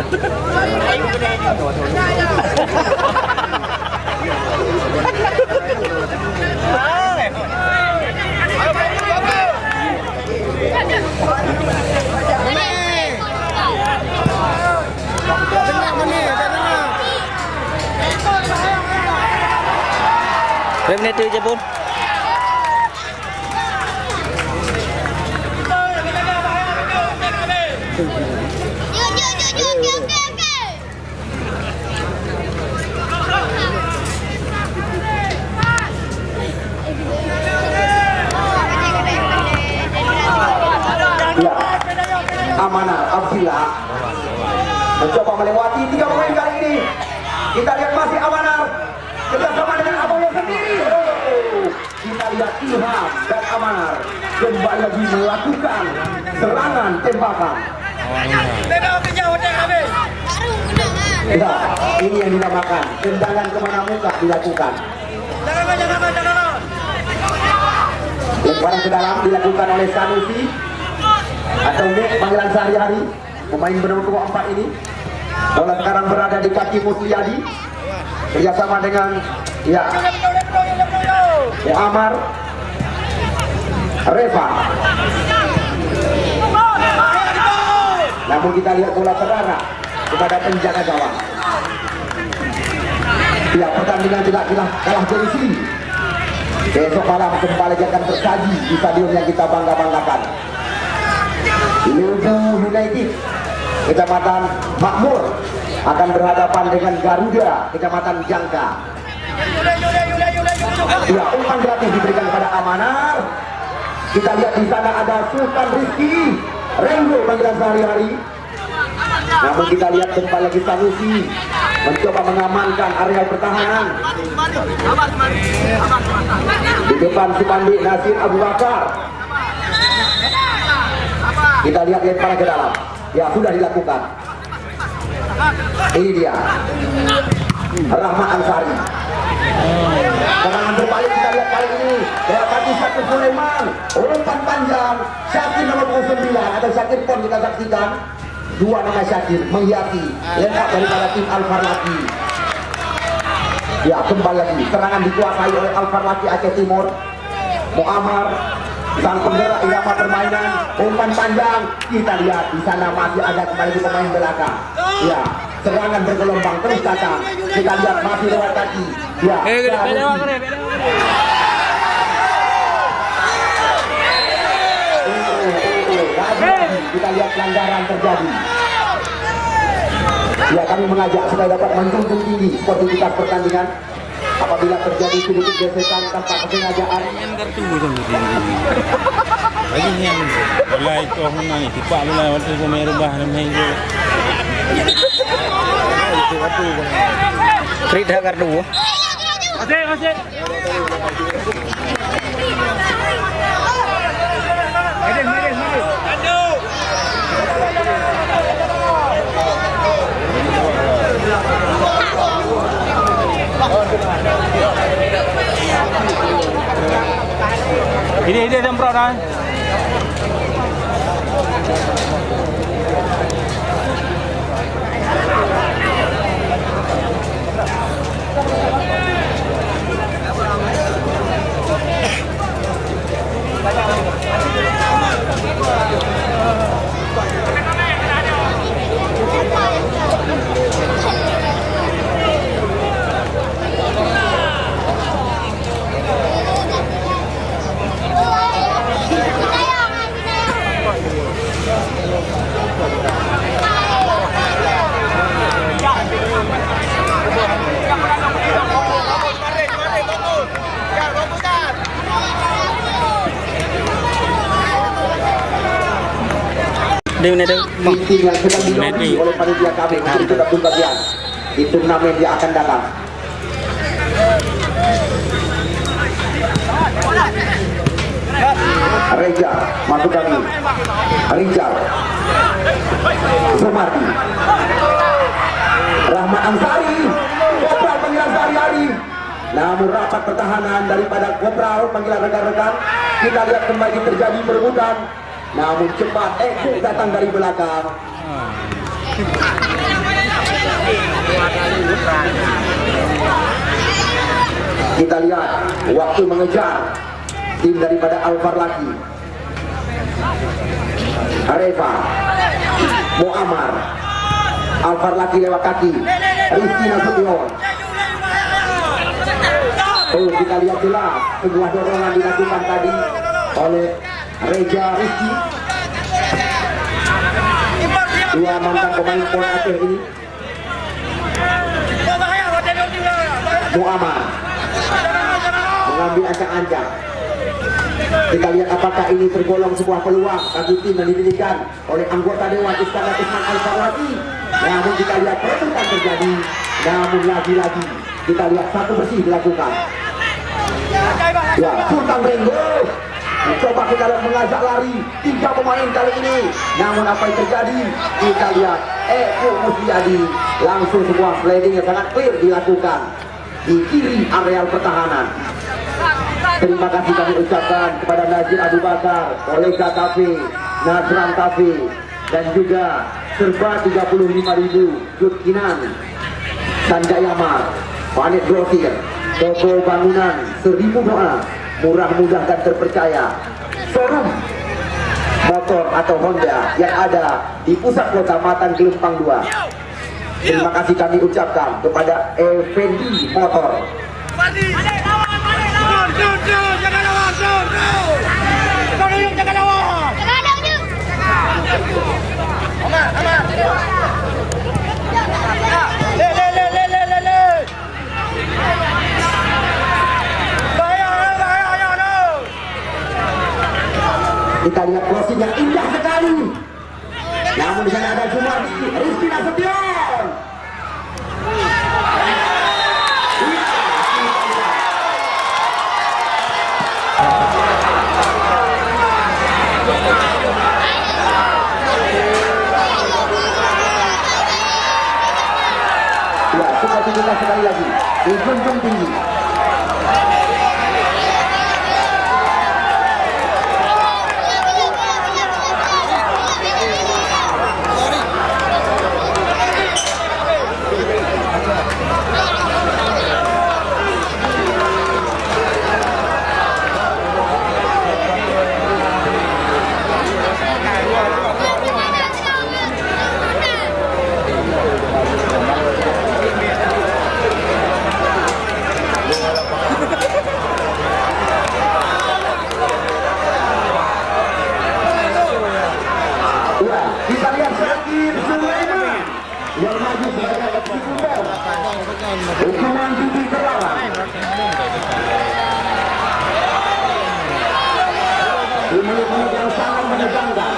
Berapa menit tu je pun? kembali lagi melakukan serangan tembakan. Ya, ini yang dinamakan tendangan kemana muka dilakukan. Lemparan ke dalam dilakukan oleh Sanusi atau Nek panggilan sehari-hari, pemain bernomor 4 ini. Bola sekarang berada di kaki Musliyadi kerjasama dengan Amar Reva. Namun kita lihat bola terarah kepada penjaga gawang. Ya, pertandingan tidak kalah dari sini. Besok malam kembali akan tersaji di stadion yang kita bangga-banggakan. Lubu United Kecamatan Makmur akan berhadapan dengan Garuda Kecamatan Jangka. Ya, umpan gratis diberikan kepada Amanar. Kita lihat di sana ada Sultan Rizky Renggo panggilan sehari-hari. Namun kita lihat kembali lagi Sanusi mencoba mengamankan area pertahanan. Di depan Supandi Nasir Abu Bakar. Kita lihat lemparan ke dalam. Ya, sudah dilakukan. Ini dia Rahmat Ansari. Serangan berbalik kita lihat kali ini. Lewat kaki Syakir Sulaiman. Umpan panjang Syakir nomor 09 atau Syakir Pon kita saksikan. Dua nama Syakir menghiasi lengkap daripada tim Al-Farlaki. Ya, kembali lagi serangan dikuasai oleh Al-Farlaki Aceh Timur. Muammar sang penggerak irama permainan, umpan panjang. Kita lihat di sana masih ada kembali di pemain belakang. Ya, serangan bergelombang terus datang. Kita lihat masih lewat kaki. Ya, kita lihat pelanggaran terjadi. Ya, kami mengajak supaya dapat menjunjung tinggi sportivitas pertandingan. Apabila terjadi sedikit gesekan tanpa kesengajaan, lagi yang mulai itu mana ni tiba mulai waktu itu merubah namanya itu. Trida kartu. Masih. Ini semprot dah. meeting yang sedang dilalui oleh panitia kami untuk ikut bagian di turnamen yang akan datang. Reja masuk kami, Rijal, Sumardi, Rahmat Ansari, Kopral panggilan sehari-hari. Namun rapat pertahanan daripada Kopral panggilan rekan-rekan. Kita lihat kembali terjadi perebutan. Namun cepat Eko datang dari belakang. Kita lihat waktu mengejar tim daripada Al-Farlaki. Areva, Muammar, Al-Farlaki lewat kaki, Rizky Nasution. Oh, kita lihat jelas sebuah dorongan dilakukan tadi oleh Reja Rizky. Dua mantan pemain Pon Aceh ini. Muammar mengambil ancang-ancang. Kita lihat apakah ini tergolong sebuah peluang bagi tim yang didirikan oleh anggota Dewan Iskandar Usman Al-Farlaki. Namun kita lihat perebutan terjadi. Namun lagi-lagi kita lihat satu bersih dilakukan. Ya, Sultan Renggo Mencoba kita mengajak lari 3 pemain kali ini. Namun apa yang terjadi? Kita lihat Eko Musliadi langsung sebuah sliding yang sangat clear dilakukan di kiri areal pertahanan. Terima kasih kami ucapkan kepada Najib Abu Bakar, Kolega Cafe, Nazran Cafe, dan juga serba 35.000 Jud Kinan, Sanjaya Mar, Panet Grosir, toko bangunan 1000 doa, murah mudah dan terpercaya. Showroom motor atau Honda yang ada di pusat kota Matan Gelempang 2. Terima kasih kami ucapkan kepada Effendi Motor. Kita lihat crossing yang indah sekali. Namun di sana ada Jumardi, Rizky Nasution. Ya, seperti kita sekali lagi dijunjung tinggi. Kita lihat Syakir Sulaiman yang maju sebagai eksekutor. Hukuman tinggi terlarang. Di menit-menit yang sangat menegangkan.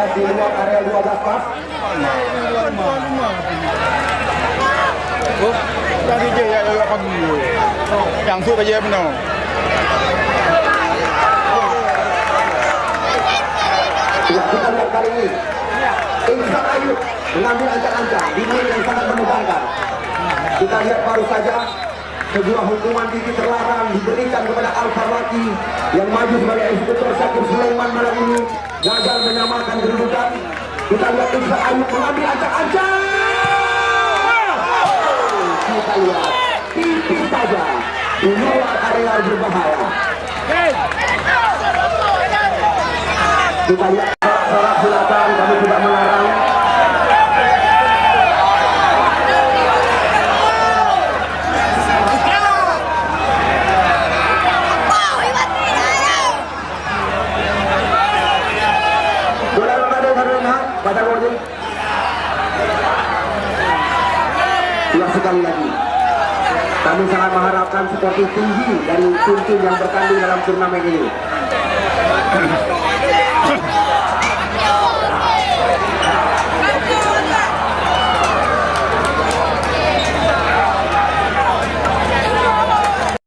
Di luar area 12 pas. Oh, tadi je ya pagi. Yang tu aja benar. Kita lihat kali ini Ihsan Ayub mengambil ancang-ancang di menit yang sangat menegangkan. Kita lihat baru saja sebuah hukuman tinggi terlarang diberikan kepada Al-Farwati yang maju sebagai eksekutor. Syakir Sulaiman malam ini gagal menyamakan kedudukan. Kita lihat Ihsan Ayub mengambil ancang-ancang. Kita lihat tipis saja di luar area berbahaya. Kita lihat sorak silakan, kami tidak melarang. Sekali lagi kami sangat mengharapkan seperti tinggi dari tim-tim yang bertanding dalam turnamen ini.